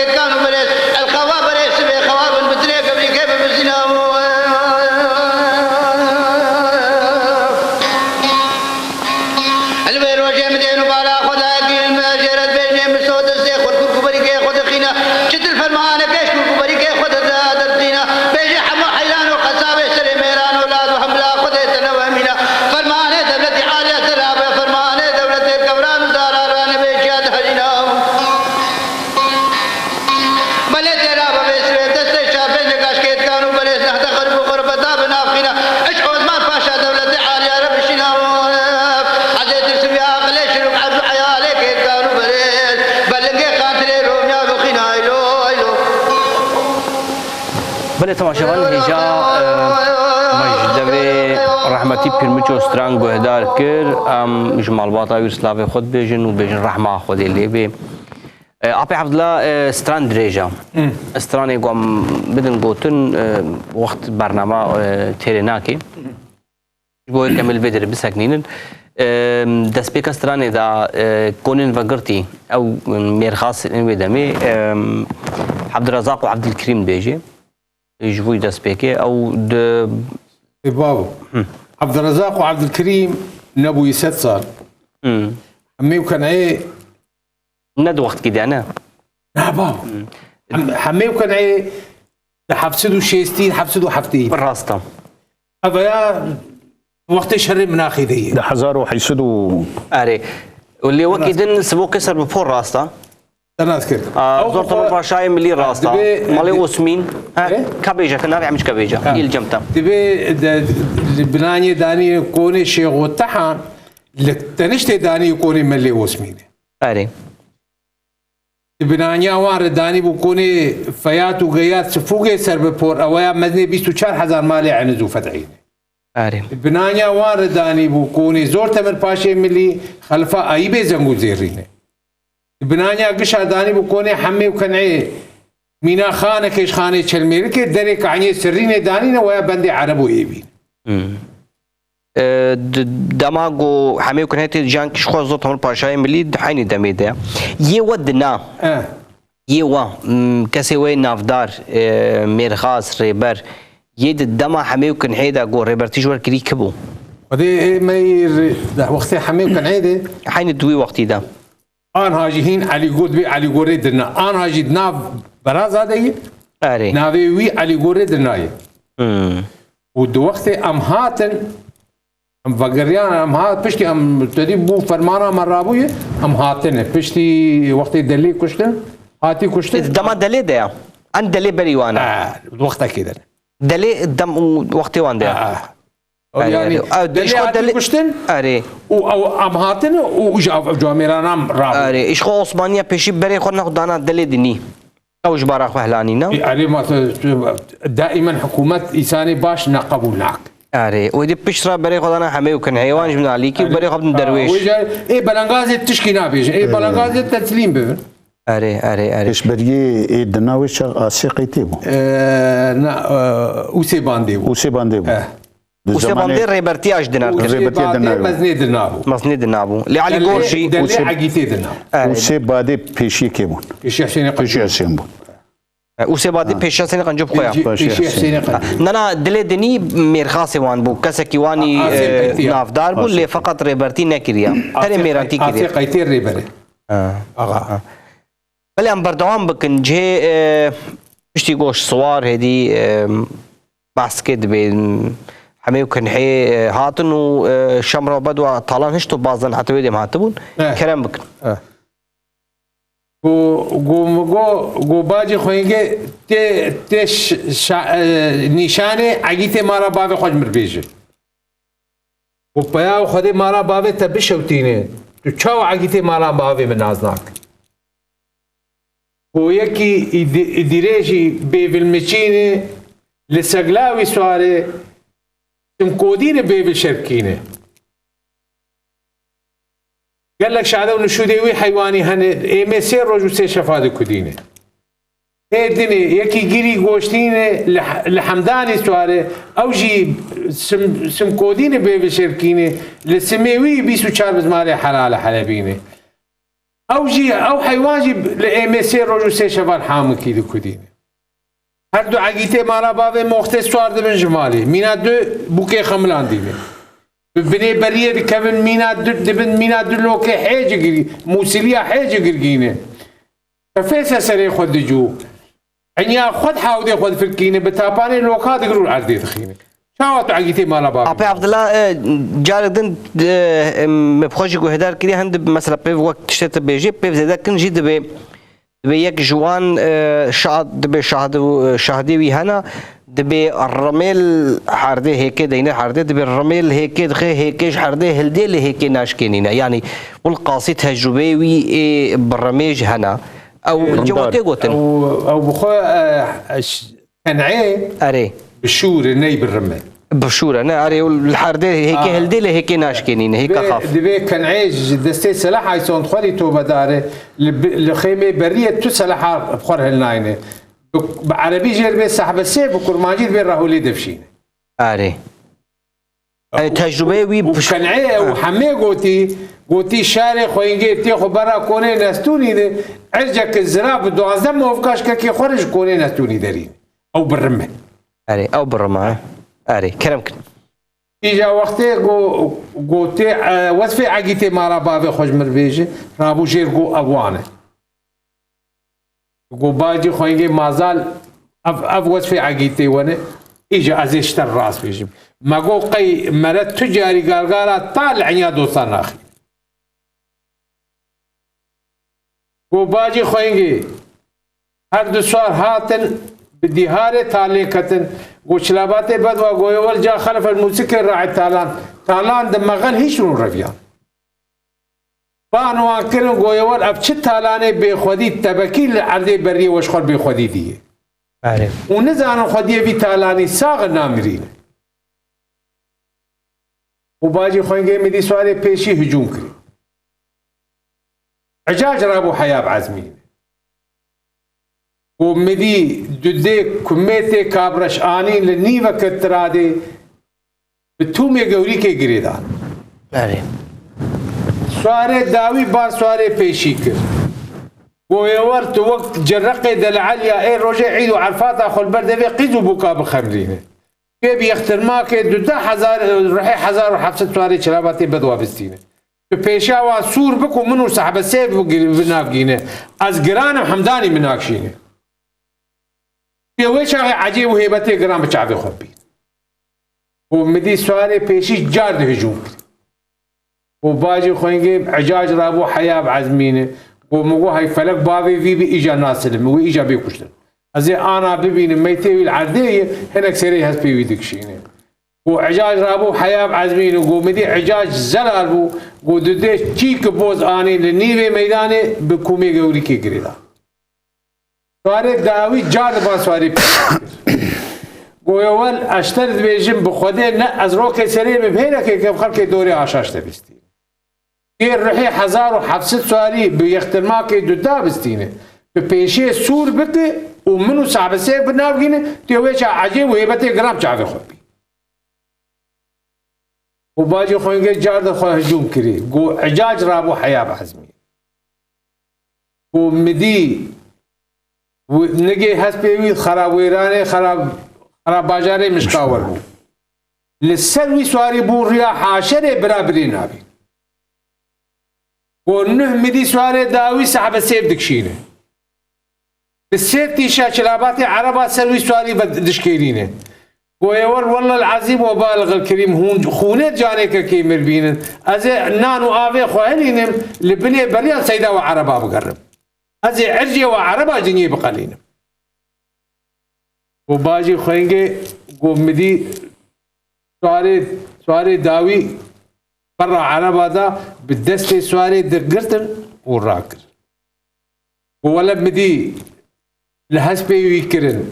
كيف كانوا بريس الخواب بريس خواب بتريق قبل كيف بالزنا البير وجه مدين وبالا خدا قيل ما جرت بيني مسود الزيخ والكوكو بريق خد خينا شد الفرمان كيش كوكو بريق خد الدرزينا بيجي حمو حيلان وقصاب سري ميران اولاد وحملا خد تنوامينا فرمان دولتي عاليه ترابه فرمان دولتي كبران زاران بيجاد هجنا بل ترابه بيسوي دست شافين كاشكيت كانوا بليس نحت خرب غربتا بنافخنا ايش عثمان باشا دولتي عاليه رب الشنا عزيز السبيا قليش رب عبد حيالك كانوا بليس بلنقي قاتلي روميا بخنا ايلو ايلو بله تماشاوان هجا مجدوی رحمتی پیرمچو ستران گوهدار کر ام جمال باتا ویرسلاو خود بیجن و بیجن رحمه خود لیبی آپی عبدالله ستران دریجا سترانی گوام بدن گوتن وقت برنامه تیرناکی بوی کامل بدر بسکنین دست پیک سترانی دا کونین وگرتی او میرخاص این دمی عبدالرزاق و عبدالکریم بیجی يجوي داس بيكي او بابا عبد الرزاق وعبد الكريم نبوي 6 صار عمي وكان ايه ند وقت كده انا بابا حمي وكان ايه حفصدوا شيستين حفصدوا حفتين بالراستا هذا يا وقت شر مناخي دي ده حزارو حيسدوا اري واللي وكيدن سبو كسر بفور راستا انا اذكر زرت مرة شاي ملي راستا مالي وسمين كابيجا كنا نعمل كابيجا يلجمتا تبي البنانية داني كوني شيخ وطحن تنشتي داني كوني ملي وسمين اري البنانية وار داني بكوني فيات وغيات سفوقي سر بپور اويا مدني 24000 مالي عنزو فتحين اري البنانية وار داني بكوني زور تمر باشي ملي خلفا ايبي زنگو زيرينه بنانيا قشا داني بكوني حمي وكنعي مينا خانه كيش خانه تشلميرك دريك عني سرينه داني ويا بندي عرب ويبي دماغو حمي وكنهتي جان كش خو زوت هم باشاي ملي حيني دميده يودنا يوا كسي وين نافدار ميرخاص ريبر يد دما حمي وكنحيدا جو ريبر تيجور كري كبو ودي ما وقت حمي وكنعيده حين دوي وقتي ده انا هاجيين علي قود بي علي قوري درنا انا هاجي ناف براز هذا اري نافي وي علي قوري درناي ودو وقت ام هاتن ام فقريان ام هات بشتي ام تدي بو فرمانا مرابويه ام هاتن بشتي وقت دلي كشتن هاتي كشتن دما دلي ده ان دلي بريوانا وقتها كده دلي دم وقتي وان ده يعني دلي كشتن اري او ام هاتن وجاميران راب اري ايش خو عثمانيه بيشي بري خو ناخذ انا دلي دني او جبارا خهلانينا يعني ما دائما حكومه انساني باش نقبولناك اري ودي بشرا بري خو انا حمي وكان حيوان من عليكي بري خو درويش اي بلنغازي تشكي نابيج اي بلنغازي تسليم به اري ايش بريه ايه دناويش اسيقيتيبو اوسي بانديبو اوسي بانديبو وسباندير ريبرتياج دينار مزني دنابو لعلي قورشي دلي عقيتي دنابو وسبادي بيشي كيبون بيشي حسين بيشي حسين بون وسبادي بيشي حسين قنجب خويا بيشي حسين نانا دلي دني ميرخاصي وان بو كسكي واني نافدار بو اللي فقط ريبرتي نكريا ترى ميرانتي كريا قيتي ريبري اغا بل ام بردوام بكن جي بشتي قوش صوار هدي باسكت بين حمي وكنحي هاتن وشمرة بدو طالان هشتو بعضن حتى ويدي مهاتبون كلام بكن جو باجي خوينجي تش نشانه عقيته مارا بابي خوش مربيجي وبيا خدي مارا بابي تبشوتينه تو چاو عقيته مارا بابي من نازناك ويكي اديريجي بيفلمچينه لسقلاوي سواره تمكودين بيبل شركينه قال لك شعدا ونشودي حيواني هن ايمي سير رجو سي شفاد كودينه هيدني يكي جيري غوشتينه لحمداني سواره او جي سمكودين بيبل شركينه لسميوي بيسو چار بزماري حلال حلبينه او جي او حيوان جي لامسي رجو سي شبان حامل كي دكودين هر دو عقيته مالا بابي مختص سوار دبن جمالي مينا دو بوكي خملان دينه بني بريه دكبن مينا دو دبن مينا دو لوكي حيج غري موسيليا حيج غرغينه ففيس سري خد جو عنيا خد حاودي خد فكينه بتاباني لوكا دغرو عردي تخينه شاوت عقيته مالا بابي ابي عبد الله جاردن مبخوش گوهدار كري هند مثلا بيف وقت تشت بيجي بيف زيدا كن جي دبي یک جوان شاد دبي شهادي وي هنا دبي الرميل حرده هيك دينا حرده دبي الرميل هيك دخي هيك حرده هلدي اللي هيك ناشكينينا يعني والقاصي تجربي وي بالرميج هنا او جواتي قوتن او بخو كنعي اري بالشور الني بالرمل بشورة انا اري الحرده هيك هلدي اللي هيك ناشكينينا هيك خاف دبي كنعيج دستي سلاح ايسون خولي تو بداره لخيمه بريه تو سلاح بخور هلناينه بعربي جربي صاحب السيف وكرماجي بين راهولي دفشين اري تجربه وي وكنعي وحمي قوتي شارع خوينجي تي خبره كوني نستوني ده عجك الزراب دوازه موفقاش كي خرج كوني نستوني دارين او بالرمه اري او بالرمه اري كرمكن إجا وقتی گوتی وصف عقیته مارا بابه خوش مربیجه رابو شیر گو اگوانه گو باجی خوینگه مازال اف وصف عقیته ونه إجا ازشتر راس بیجم مگو قی مرد تجاری گالگارا طالع عنیا دوستان آخی گو باجی خوینگه هر دو سوار هاتن بديهارة تالي كتن وشلابات بدوا قويول جا خلف الموسيقى راعي تالان دمغن هيش نور رفيان بانو آكلن قويول ابچه تالاني بخودي تبكي لعرضي بري وشخور بخودي ديه ونزانو خودي بي تالاني ساغ نامرين وباجي خوينگي مدي سوالي پیشي هجوم كري عجاج رابو حياب عزمين ومدي دودي كميتي كابرش آني لنيوة كترادي بتومي قولي كي قريدان سواري داوي بار سواري بيشي كر ويورت وقت جرقي دلعاليا اي روجي عيدو عرفاتا خل بردبي قيدو بوكا بخمرينه كي بيختر ماكي دودا حزار رحي حزار وحفصة سواري شلاباتي بدوا بستينه بيشاوا سور بكو منو صاحب السيف بنافقينه از قرانم حمداني مناكشينه يويش عجيب وهيبتي قرام بشعبي خبي ومدي سوالي بيشي جارد هجوم وباجي خوينجي عجاج رابو حياة بعزمينه ومقو هاي فلك بابي في بيجا ناسلم ويجا بيكشتن ازي انا ببين ميتي العرديه هناك سري هس بي دكشينه وعجاج رابو حياة بعزمينه ومدي عجاج زلال بو وددي تشيك بوز اني لنيبي ميداني بكومي قولي كي قريدا سواري داوي جاد با سواري گویوال اشتر بیجم بخوده نه از روک سری ببینه که کم خلق دوری آشاش تبستی یه روحی 1700 سواری به اخترما که دودا بستینه به پیشه سور بکه و منو صاحب سیف بنابگینه تیوه چه عجیب و هیبتی گرام چاوه خود بی و باجی خوینگه جارد خواه هجوم کری گو عجاج رابو حیاب حزمی و مدی و نگی هست پیوی خراب ویرانه خراب باجاره مشکاور بو لسروی سواری بو ریا حاشره برابری نابی و نه مدی سواری داوی صاحب سیف دکشینه السيف تيشا شلاباتي عربات سروي سواري دشكيرينه ويقول والله العظيم وبالغ الكريم هون خونت جانيك كي مربينن ازي نانو افي خوهنينم لبني بريان سيدا وعربا بقرب ازي عرجي وعربا جنيه بقلينم وباجي خوينجي قومدي سواري داوي برا عربا دا بالدستي سواري درقرتن وراكر ولا بدي لحسبي ويكرن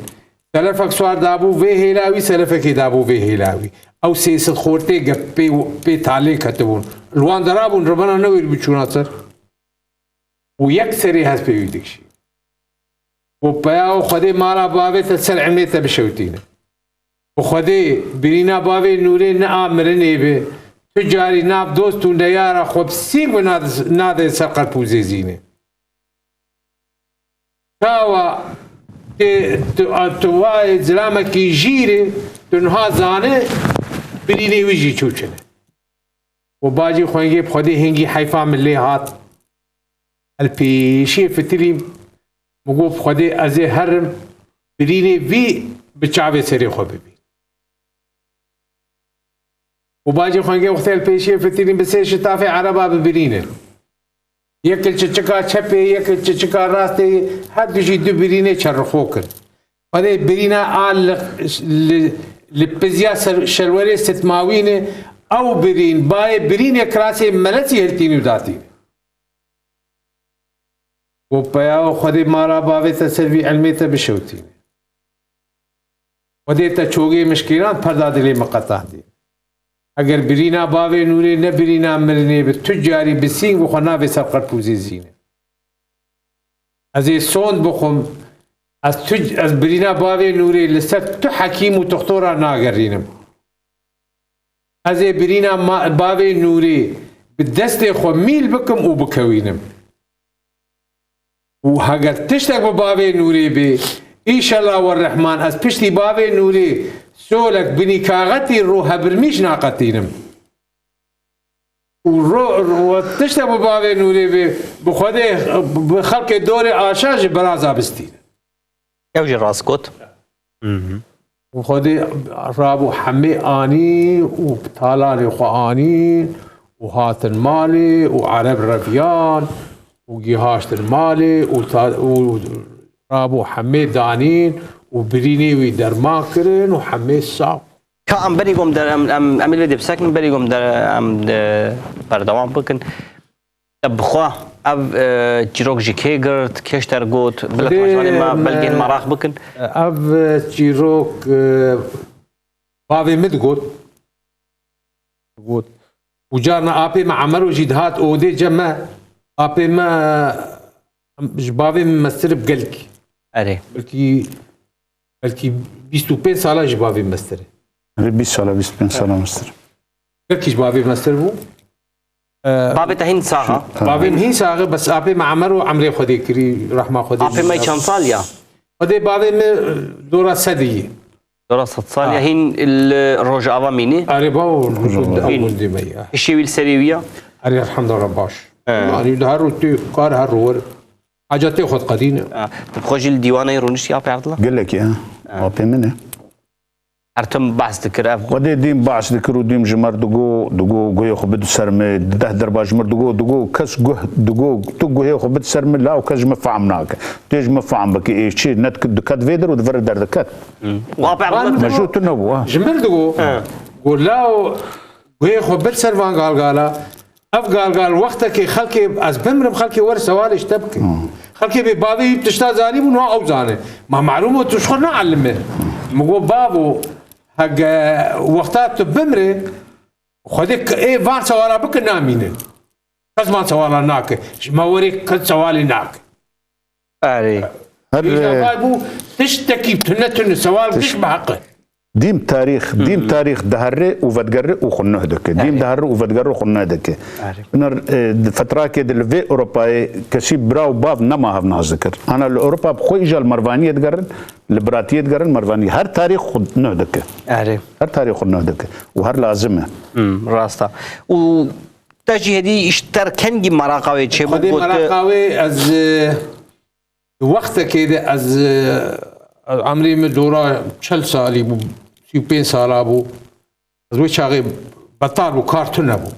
سلفك سوار دابو في هلاوي سلفك دابو في هلاوي او سيس خورتي بي تعليق كتبون الوان درابون ربنا نوير بيشونا صار ويكسري حسبي ويدكشي وبياو خدي مارا بابي تسر عميته بشوتينه وخدي برينا بابي نوري نعمرني به تجاری ناب دوست و نیارا خوب سینگ و ناده سرقر پوزی زینه تاوا توای زلامه کی جیره تنها زانه برینه ویجی چوچنه و باجی خوانگی بخوده هنگی حیفا ملی هات الپیشی فتری مگو بخوده از هرم برینه وی بچاوه سری خواه ببین و باجی خوانگی وقتی الپیشی فتری بسه شتاف عربا ببرینه یکل چچکا چپه یکل چچکا راسته هر دوشی دو برینه چرخو کرد وده برینه آل لپزیا شلوری ستماوینه او برین بای برین کراسی ملسی هلتینی داتی و پیا خود مارا باوی تسروی علمی تا بشوتینه وده تا چوگی مشکلات پردادلی مقطع دی اگر برینا باوی نوری نه برینا مرنی به تجاری بسینگ و خنا به سرقر پوزی زینه از سوند بخم از برینا باوی نوری لسر تو حکیم و دکتورا ناگرینم از برینا باوی نوری به دست خو میل بکم و بکوینم و اگر تشتک با باوی نوری به ایشالله و الرحمن از پشتی باوی نوری سولك بني كاغتي روها برميش ناقتينم وتشتبه بابي نوري بخوده بخلق دوري آشاج برازا بستين يوجي راسكوت وخوده رابو حمي آني وبتالاني خو آني وهاتن مالي وعرب رفيان وجيهاشتن مالي ورابو حمي دانين وبريني ويدر ماكرن وحمي الصعب كأم بريقوم در أم اللي بسكن بريقوم در أم بردوام بكن بخوا أب جيروك جيكيجرت كشتر قوت بلد مجاني ما بلقين مراخ بكن أب جيروك بابي مد قوت وجارنا أبي مع عمرو جدهات أودي جمع أبي ما جبابي مستر بقلكي أري بلكي 25 ساله جبابي مستر 20 ساله 25 ساله مستر بلكي جبابي مستر بو بابي تهين ساعة بابي مهين ساعة بس أبي مع عمرو عمري خدي كري رحمة خدي أبي ما يشان صاليا خدي بابي دورة سدية دورة صاليا هين الروج أواميني أريبا أول دي مية الشيء السريوية أري الحمد لله باش يعني ده روتي كار هرور حاجاتي خد قدينة تبخوجي الديوانة يرونش يا عبد الله قال لك يا أبي منه أرتم بحث ذكر ودي ديم باش ذكر وديم جمر دقو جو خبد سرمه ده دربا جمر دقو كس جو دقو تقو هي خبد سرمه لا وكز مفعمناك تيج مفعم بك ايش شيء نتك دكات فيدر ودفر در دكات وابع مجو تنبو جمر دقو قول لا هي خبد سرمان قال قال وقتك خلكي از بمرم خلكي ور سوال اشتبك خلكي ببابي بتشتا زاني من او زاني ما معلومه تشخرنا علمه مقول بابو حق وقتات بمري خدك ايه فان سوالا بك نامين كز ما سوالا ناك ما وريك كز سوالي ناك أري بابو تشتكي تنتن سوال مش بحقه ديم تاريخ دهره وفدقره وخنه دك ديم دهره وفدقره وخنه دك نر فترة كده الفي أوروبا كشي براو باف نما هفنا ذكر أنا الأوروبا بخوي جال مرفانية دقرن لبراتية دقرن مرفانية هر تاريخ خنه دك هر تاريخ خنه دك وهر لازمه راستا و تجي هدي اشتركنجي مراقبة شيء خدي مراقبة از وقت كده از عمري مدورة 40 سالي بو 35 سالة بو وي شاغي بطال بو كارتون بو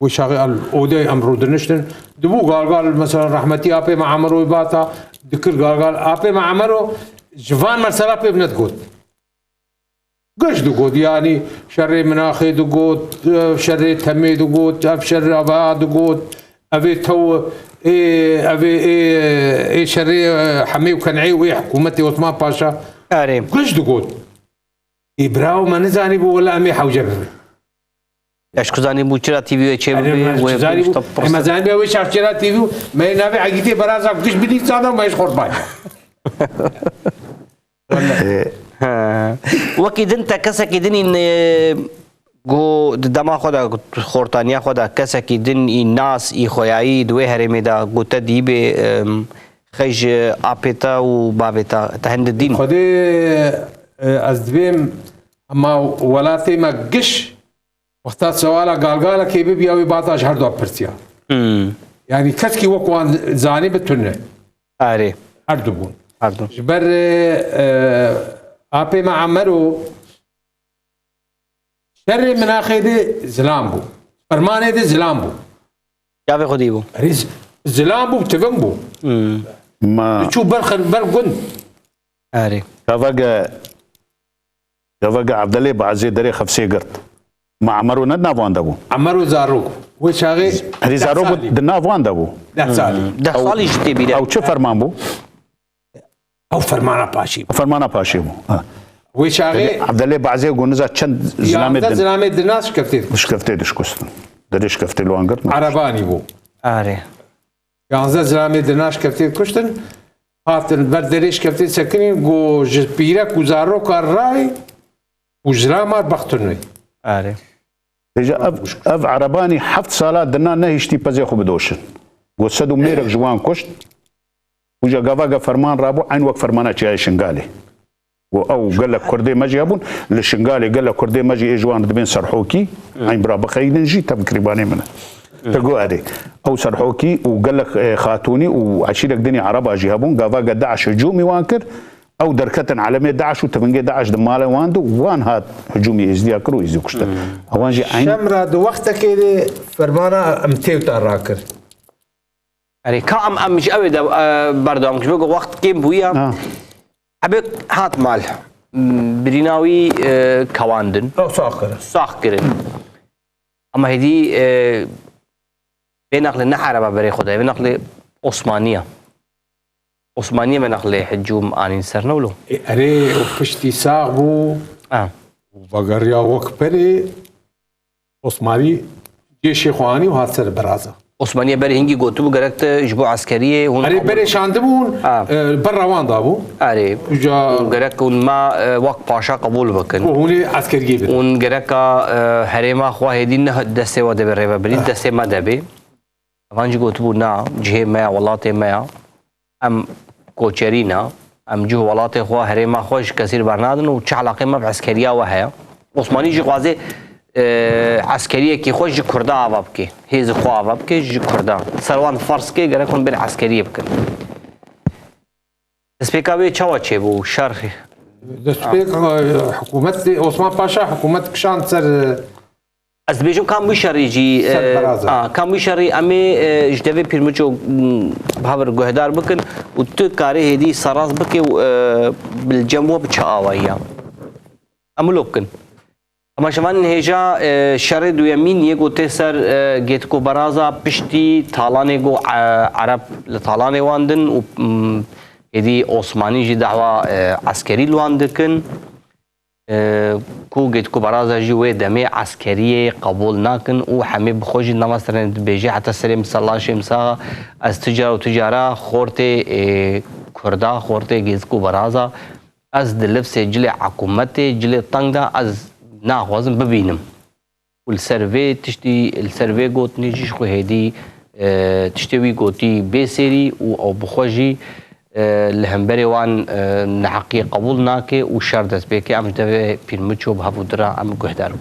وي شاغي الاودي امرو دنشتن دبو قال مثلا رحمتي ابي مع عمرو باتا ذكر قال ابي مع عمرو جفان مرسلا بي بنت قوت قش دقوت يعني شر مناخي دقوت شر تمي دقوت اب شر ابا دقوت ابي تو ايه شري حمي وكنعي ويه حكومتي عثمان باشا أري قش دقوت إبراو ما نزاني بو ولا أمي حوجبه ايش كزاني بو چرا تي في اتش زاني بو ما زاني بو شاف چرا تي في ما نافي عقيتي برازا قش بديك صادر ما يشخر باي وكيد انت كسكيدني ان گو دما خدا خورتانیا خدا کسا کی دن ای ناس ای خویایی دوی هرمی دا گوتا دی به خیج آپیتا و بابیتا تهند دین خود از دویم اما ولاتی ما گش وقتا سوالا گالگالا که بیاوی باتاش هر دو پرسیا يعني كسكي وكوان زاني بتونه آره هردو بون هردو جبر آبي مع عمرو شر مناخي دي زلام بو فرماني دي زلام بو جاوه خودی بو ريز زلام بو تفن بو ما تشوف برقن آره كفاجا عبد الله بعزي دري خفسي قرط ما عمرو ندنا فاندا بو عمرو زاروك وشاغي هذه زاروك دنا فاندا بو ده سالي ده سالی جتی بیره او شو فرمان بو او فرمانا باشي فرمانا باشي بو وشاغي عبد الله بعزي قلنا چند زلامه يا زلامه دناس كفتيت مش كفتي دش كوستن دريش كفتي لو انقرت عرباني بو آره 11 زلامه دناش كفتيت كشتن هاتن بردريش كفتيت سكني جو جبيرك وزاروك الراي وزلامه بختنوي آره اجا اف عرباني حفت صالات دنا نهشتي بزي خو بدوشن وسدو ميرك جوان كشت وجا قفاقا فرمان رابو عين وقت فرمانا تشاي شنغالي او قال لك كردي ماجي ابون للشنغالي قال لك كردي ماجي اجوان دبين سرحوكي عين برا بخيل نجي تقريبا منه تقول هذه او سرحوكي وقال لك خاتوني وعشيرك دني عرب اجي ابون قفاقا داعش هجومي وانكر او دركتن عالمية داعش وتبنجي داعش دماله واندو وان هاد هجومي ازديا كرو ازديا كشتا اوانجي عين شمرا دو وقتا كده فرمانا امتيو تاراكر آره که ام مش اوی ده بردام که بگو وقت کم بویا حبک هات مال بریناوی کواندن او ساخر ساخ کرن اما هدی بنقل نحرة ببري خدای بنقل عثمانية بنقل هجوم آنين سرنولو اري وفشتي ساغ بو وبقريا وكبري عثماني جيش اخواني وهات سر برازا عثمانية بري هنگي قوتو بو گركت جبو عسكرية اري بري شاندبون برا وان دابو اري وجا گرك ون ما وقت باشا قبول بكن وهوني عسكرية بن ون گرك هريما خوا هدين دسته وده بري بري دسته ما دبي فانجي قوتو بو نا جهه ما ولاتي ما ام كوچرينا ام جو ولاتي خوا هريما خوش كثير برنادن وچ علاقه ما بعسكريه وهي عثماني جي قازي عسكريه كي خوش جي كردا عواب كي هيز خوا عواب كي جي كردا سروان فارس كي گركون بين عسكريه بكن سبيكاوي چاوا چه بو شرح دسبيك حكومت عثمان باشا حكومت كشان سر از بیشم کام بیشتری جی کام بیشتری امی جدوی پیرمچو بحر گهدار بکن و تو کاری هدی سراز بکی بالجمع بچه آوایی املو بکن اما شمان هجا شر دویمین یه گوته سر گیت کو برازا پشتی تالانه گو عرب لطالانه واندن و هدی عثمانی جی دعوا عسکری لواندکن کو گیت کو برازا جی و دمه عسکری قبول ناکن و همه بخوجی نماسترن بیجی حتی سریم صلاح شمسا از تجاره و تجاره خورته کردا خورته گیت کو برازا از دلف سجل حکومت جل تنگ دا از ناخوازم ببینم والسرفي تشتي السرفي قوت نيجيش خو هدي تشتوي قوتي بيسيري او بخوجي الهمبري وان نحقي قبول ناكي وشار دست بيكي ام جدوه بيرمچو بهفو درا ام گهداروك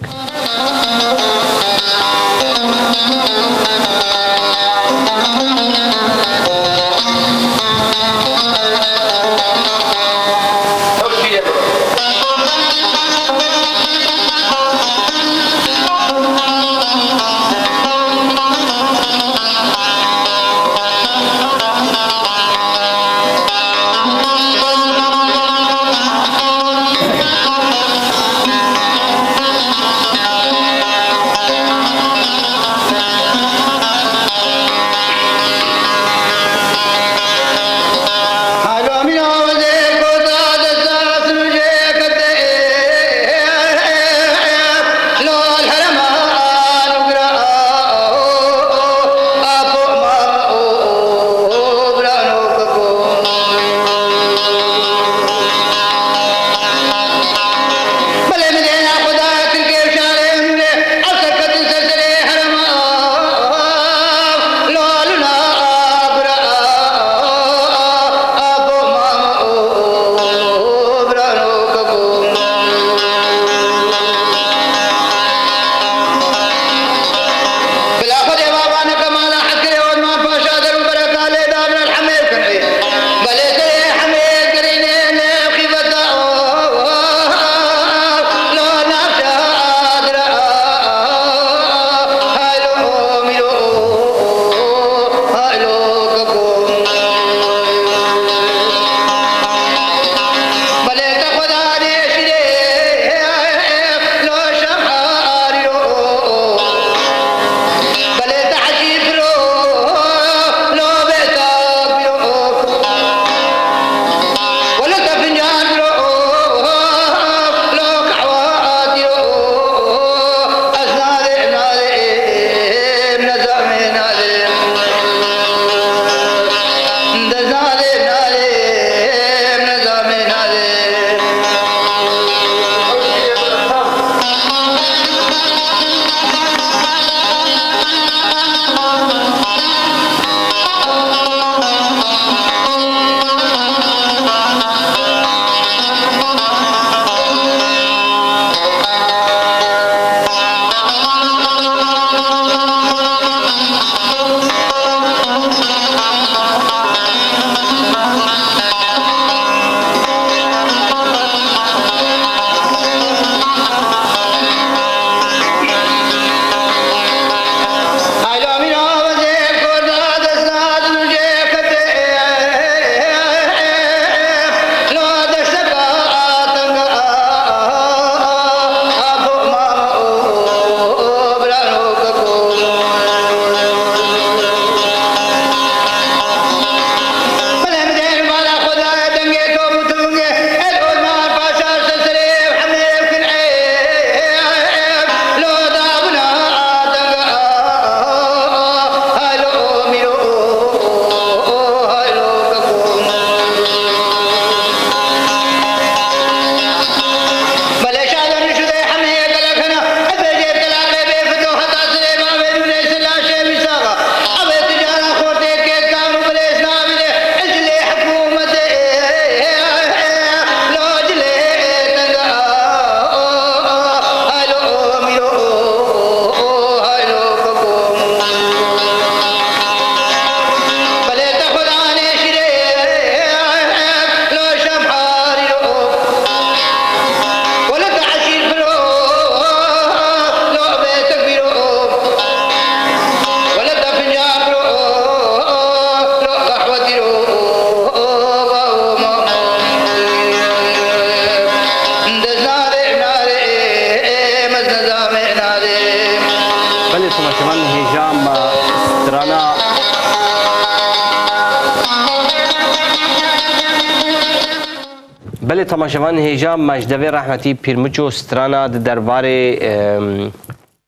بله تماشاوان هیجا مجدوی رحمتی پیرمچو سترانا درباره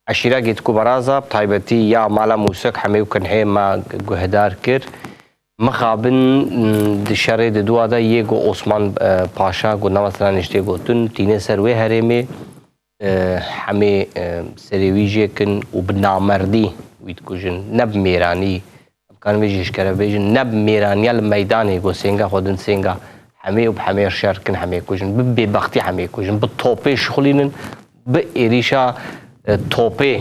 عشیره گیت کو برازا تایبتی یا مالا موسیق همیو کنه ما گهدار کر مخابن دشاره دو ادا یه گو عثمان پاشا گو نواتلا نشته گوتن تینه سروی هرمی همه سریویجه کن و بنامردی وید کجن نب میرانی کان ویجش کرده بیجن نب میرانی المیدانی گو سینگا خودن سینگا همه و همه شرکن همه کجن ببختی همه کجن به توپه شغلینن به ایریشا توپه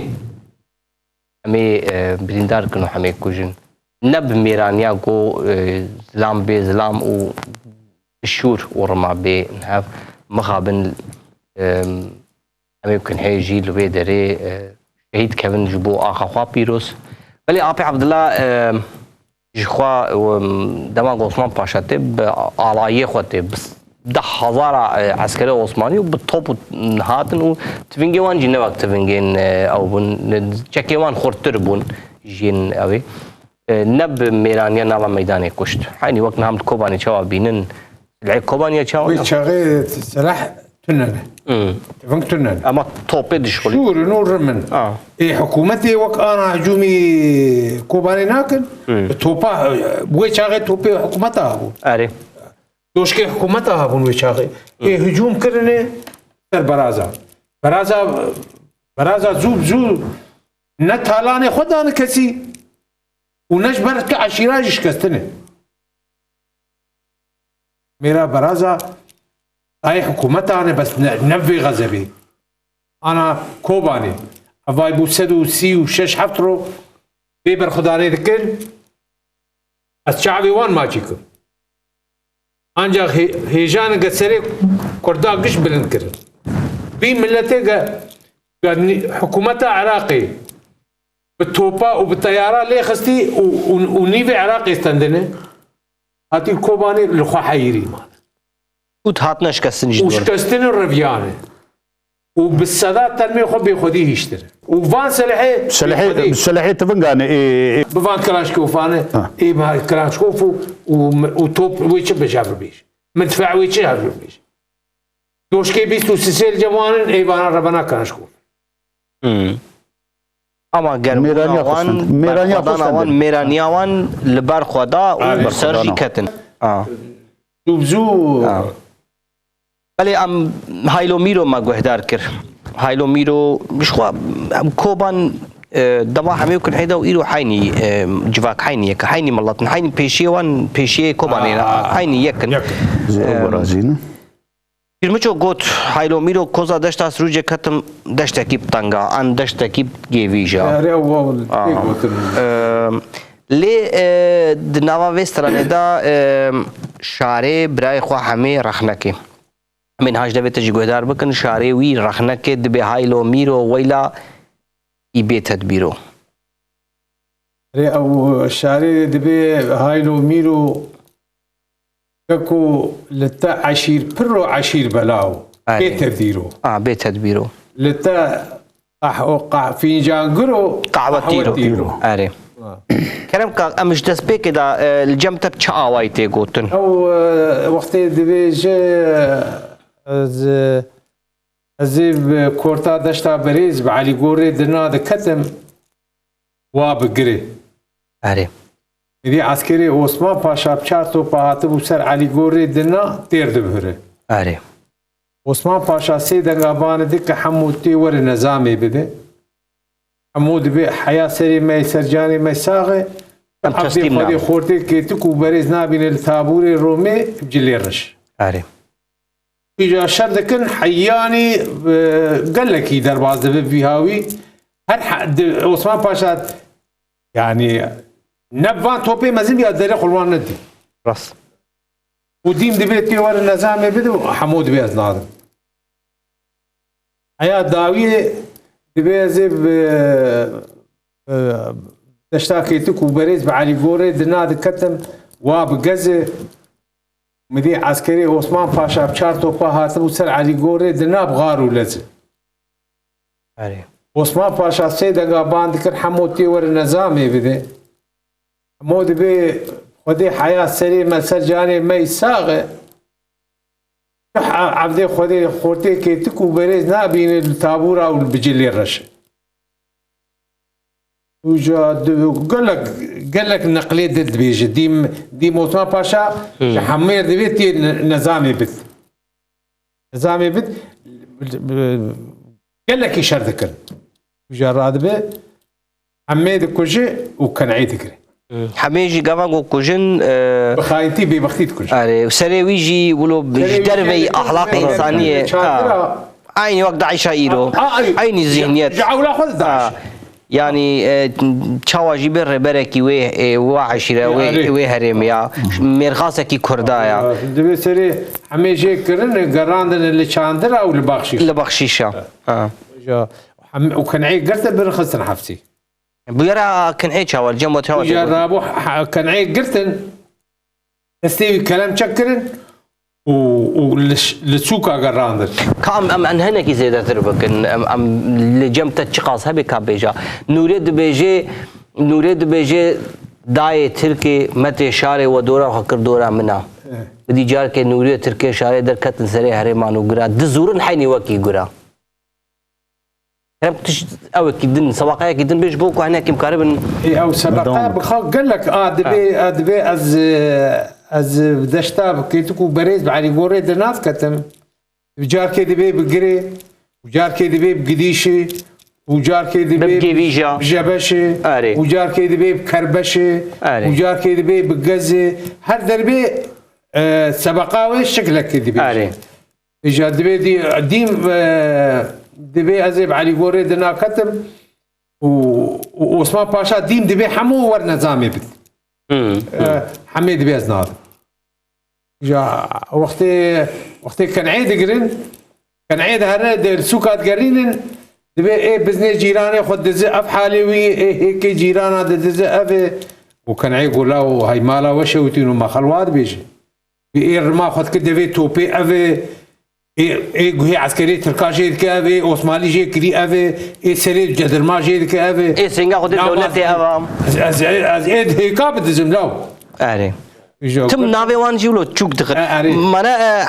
همه بریندار کنو همه کجن نب میرانیا گو زلام به زلام و شور ورما به نهف مخابن همه کن هیجی لوی داره شهید کون جبو آخا خواه پیروس ولی آپی عبدالله جخوا دماغ عثمان پاشا ته آلایه خود ته 10,000 عسکر عثمانی و بالطوب هاتن و تفنگی وان جنه وقت تفنگین او بون چکی وان خورتر بون جین اوی نب میرانیا نالا میدان کشت حینی وقت نام کوبانی چاوا بینن العی کوبانی چاوا ويتشاغي سلاح تنن تفنك تنن اما توپه دشخلی شور نور من اي حكومتي وك انا هجومي كوباني ناكل توبا ويتشاغي توبي حكومتها هبون اره دوشكي حكومتها هبون ويتشاغي اي هجوم كرنه سر برازا زوب نتالاني خدان كسي ونجبر كعشيرة شكستنه میرا برازا ای حکومت آنه بس نوی غزبی انا کوبانی اوای بو 136 هفت رو بیبر خدانه دکر از شعبی وان ماچی کن انجا هیجان گسری کردا گش بلند کرد بی ملته حکومت عراقی بالتوبا وبالطياره ليه خستي ونيفي عراقي استندنه هاتي الكوباني الخو حيري مال اوت هات نشکستن جدول وشكستن الرفيانه وبالسادات تنمي خو بيخديه يشتري وفان سلاحي تفنقاني بفان كلاشكوف انا اي ما كلاشكوف وتوب ويش بجابر بيش مدفع ويش جابر بيش دوشكي بيستو سيسيل جوان اي فانا ربنا كلاشكوف اما گرمون میرانیاوان لبر خدا و سرجی کتن دوبزو ولی ام هایلو میرو ما گهدار کر هایلو میرو مش خوا کوبان دوا همه کن حیدا و ایرو حینی جواک حینی یک حینی ملاتن حینی پیشی کوبانی حینی یکن برازیل پیرمچو گوت هایلو میرو کوزا دشت از روی کتم دشت کی پتنگا آن دشت کی گیویجا لی دنوا وسترانه دا شاره برای خو همه رخنکه من هاش دویت جگودار بکن شاره وی رخنکه دبی هایلو میرو ویلا ای بی تدبیرو او شاره دبی هایلو میرو كو لتا عشير برو عشير بلاو بيت تديرو بيت تدبيرو لتا قع فنجان قرو قهوة تيرو اري كلام كا مش دسبي كده الجمتة بتشاواي تي قوتن او وقت دبيج از كورتا دشتا بريز بعلي قوري دنا دكتم وابقري اري دی عسکری عثمان پاشا بچار تو پاهاته بو سر علی گوری دنا تیر دبهره اره عثمان پاشا سی دنگابان دک حمودی ور نظامی بده حمود بی حیا سری می سرجانی می ساغه عبدی خودی خورده که تکو بریز نابین التابور رومی بجلیرش اره ایجا شرد کن حیانی قال لکی درباز دبه بیهاوی هر عثمان پاشا يعني نبان توبي مازال بيقدر خلوان ندي راس وديم دبيت ور النظام بدو حمود بيز ناظم ايا داوي دبيزب تشتاكيتك وبريز بعلي غوري دناد كتم واب غزه مدي عسكري عثمان باشا بشار توبا هاتم وسر علي غوري دناب غارو لز اري عثمان باشا سيدا باند كر حمود ور النظام بده حمود بي خدي حياة سليمة سرجاني مي ساغة عبد خودي خورتي كيتك وبريز نابين التابورة والبجلي الرش وجاد قال لك النقلية ضد بيجي ديم عثمان باشا حمير دبيتي نظامي بت نظامي بت قال لك يشار ذكر وجا رادبه حميد كوجي وكان عيد ذكر حميجي قافا كوجن بخايتي ببختيت كوجي اري وسري ويجي ولو دربي اخلاق انسانيه عيني وقت عايشه ايرو عيني ذهنيات جعولا خذ داعش يعني تشاواجي بركي وعشيره وهرميا مرخصكي كردايا دبي سري حميجي كرن قراندن اللي شاندرا او البخشيش البخشيشه وكان عيد قرت برخصن حفتي بيرا كان عيد شاول جنبه شاول جربوا كان عيد قرتن تستوي كلام شكرن ولسوكا قراندر كام ام ان هناك زيادة تربك ام لجمت تشقاص هبي كابيجا نوريد بيجي داي تركي متى شاري ودورا خكر دورا منا بدي جار كي نوري تركي شاري در كتن سري هرمان وغرا دزورن حيني وكي غرا ربتش او كيدن سواقه كيدن بيج بوكو هناك مقاربن او سبقه بخا قال لك دبي از دشتا كيتكو بريز بعلي غوري دناس كتم وجار كي دبي بقري وجار كي دبي بقديشي وجار كي دبي بجبشي وجار كي دبي بكربشي وجار كي دبي بقزي هر دربي سبقاوي شكلك كي دبي اجا دبي ديم دبي ازيب علي غوري دنا كتم وعثمان باشا ديم دبي حمو ور نظامي بت حميد بيز نار جا وقتي كان عيد قرن كان عيد هنا سوكات قرينن دبي ايه بزنس جيراني خد دز اف حالي وي ايه هيك جيرانا دز اف وكان عيد يقول له هاي مالا وشوتينو ما خلوات بيجي ايه رما خد كده في توبي اف ايه هي عسكري تركاشي كافي عثماني جي كري افي ايه سري جدرما جي كافي ايه سينغا خد دولتي افام از ايه هيك بدزم لو اري تم نافي وان جيولو تشوك دخل مانا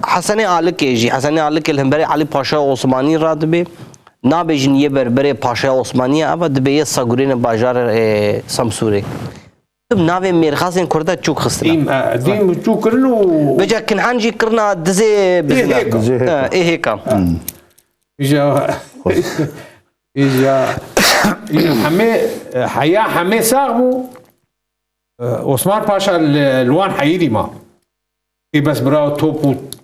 حسني عليك يجي حسني عليك الهمبري علي باشا عثماني راتبي نابجن يبر باشا عثماني ابا دبي صغورين باجار سمسوري ناوي ميرخاسين كردا تشوك خسنا ديم تشوك كرنو بجا كنعان جي كرنا دزي بزنا ايه هيك اجا حمي حيا حمي صاغبو عثمان باشا الوان حيدي ما بس براو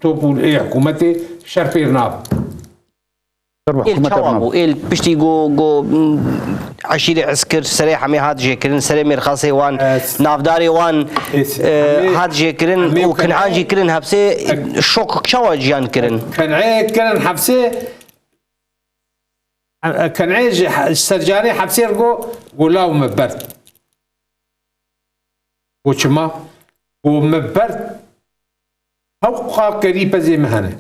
توبو ايه حكومتي شرفير ناب الشوابو بشتي جو عشيري عسكر سري حمي هاد جيكرن سري ميرخاصي وان نافداري وان هاد جيكرن وكنعان جيكرن هبسي شوك شوا جيان كرن كنعان كرن حبسي كنعان سرجاني حبسي رجو قولاو مبرد وشما ومبرد هوقا قريبة زي مهنة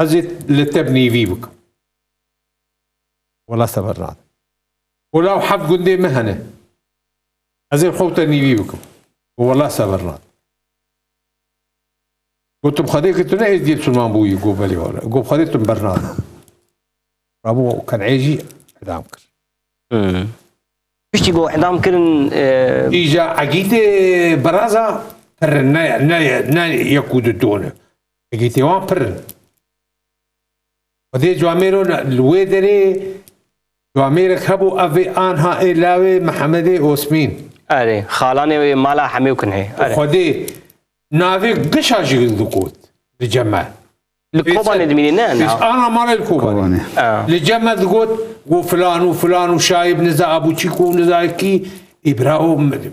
أزيد لتبني فيبك ولا سبرناد ولو حب قندي مهنة أزيد خوتني فيبكم ولا سبرناد قلت بخديك انتو نايز ديال سلمان بوي قوبالي ولا قوب خديتم برناد رابو كان عيجي اعدام كر فيش تيجو اعدام كرن ايجا عقيتي برازا برن نا يكود الدونة عقيتي وان برن ودي جواميرو الويدري جواميرك هبو افي انها الاوي محمدي اوسمين اري خالاني مالا حمي وكنهي خدي نافي قشا جيل دقوت لجمال الكوباني دميني انا مال الكوباني لجمال دقوت وفلان وفلان وشايب نزا ابو تشيكو نزا كي ابراهيم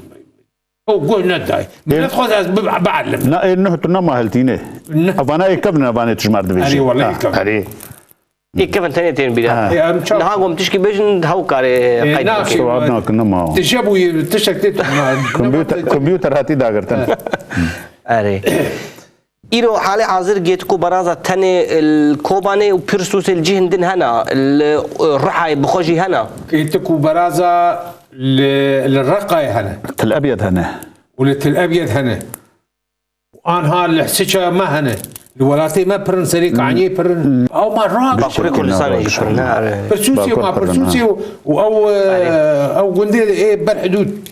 او قلنا داي من تخذ بعلم لا انه تنما هلتينه ابانا يكبنا ابانا تجمر دبي اري والله يكبر ايه كيف ثانية تين بيدا نهاقهم تشكي بيجن هاو كاري قيد سوادنا كنا ما تجابوا تشكتت كمبيوتر هاتي داغرتن اري ايرو حالي حاضر جيتكو برازة تاني الكوباني وبيرسوس الجهندن هنا الرحاي بخوجي هنا جيتكو برازة للرقاي هنا الابيض هنا ولت الابيض هنا وان ها الحسيشة ما هنا الولاتي ما برن سريك عني برن او مرات باكوري كردستان يجي فرنا برسوسي وما برسوسي او قنديل ايه بالحدود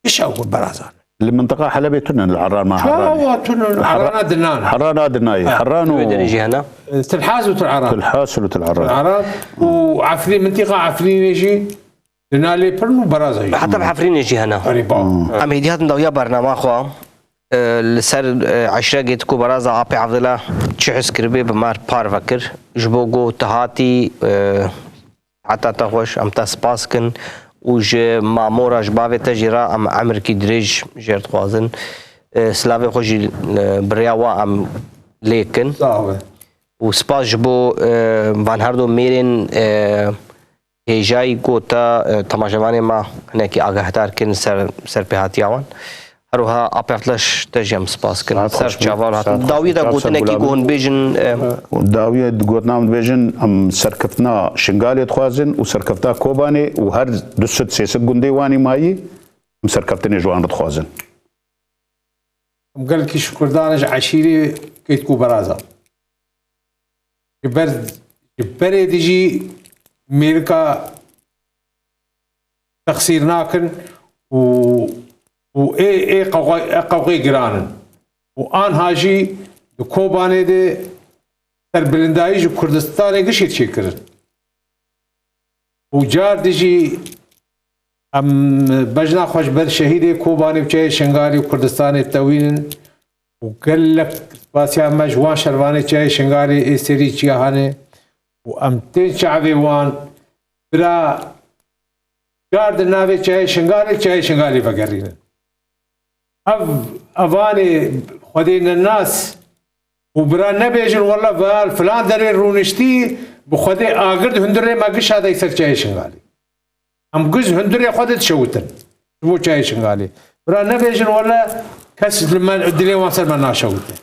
ايش هو برازان المنطقه حلبيه تنن العران ما حران حران دنان حران ادناي حران يجي هنا تلحاس وتلعران تلحاس وتلعران العران وعفرين منطقه عفرين يجي لنا لي برنو برازا حتى بحفرين يجي هنا ام هديات ندويا برنامج خو لسر عشرة جيت كو برازا عبي عبد الله تشحس كربي بمار بار فكر جبوغو تهاتي حتى تخوش ام تسباسكن وج مامورا جبابي تجرا ام عمر كي دريج جرت خوازن سلافي خوجي برياوا ام ليكن وسباس جبو فان هاردو ميرين هجاي گوتا تماشاواني ما هناكي آگاهدار كن سر بهاتياوان هروها آپیفتلش تجیم سپاس کن سر چاوال هات داوی دا گوتنه کی گون بیجن داوی گوتنام بیجن ام سرکفتنا شنگالیت خوازن و سرکفتا کوبانی و هر دوست سیست گنده وانی مایی ام سرکفتنی جوان خوازن ام قال کی شکردانش عشیری کیت کو برازا جبر دیجی ميركا تخسير ناكن و اي قوقي جرانن وان هاجي كوباني دي تربلندايج كردستان قشيت شكرن وجار ديجي ام بجنا خوش بر شهيدي كوباني بچاي شنغالي وكردستان التوين وقال لك باسيا مجوان شرواني چاي شنغالي استري چيهاني وامتين شعبي وان برا قارد النابي چاي شنغالي بقرين افاني خدين الناس وبرا نبيجن والله فال فلان دري رونشتي بخدي اقرد هندري ما قش هذا يصير چاي شنغالي ام قز هندري خدت شوتن مو چاي شنغالي برا نبيجن والله كس لما دلي واصل ما ناشوتن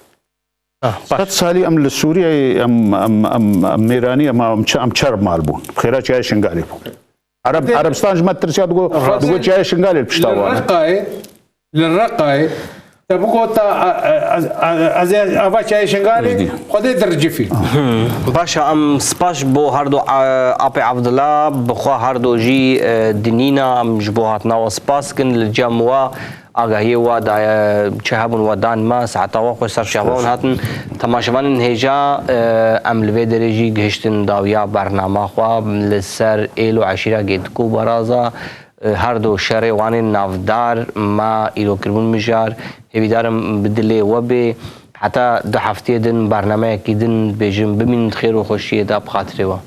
صد سالي ام لسوريا ام ميراني ام شرب مالبون بخيرا چاي شنغالي عربستان جمت ترسيا دغو چاي شنغالي بشتاوا للرقاي تبقوا افا چاي شنغالي خدي درجي في باشا ام سپاش بو هردو ابي عبد الله بخوا هردو جي دنينا ام جبوهاتنا وسپاسكن للجموا آگاهی و دا چهابون و دان ما ساعتا و سر شهوان هاتن تماشاوان هجا ام لوی درجی گشتن داویا برنامه خوا لسر ایلو عشیره گید کو برازا هر دو شهر وان نافدار ما ایلو کربون مجار هیدارم بدلی و به حتی ده هفته دن برنامه کیدن بجم بمین خیر و خوشی دا بخاطره و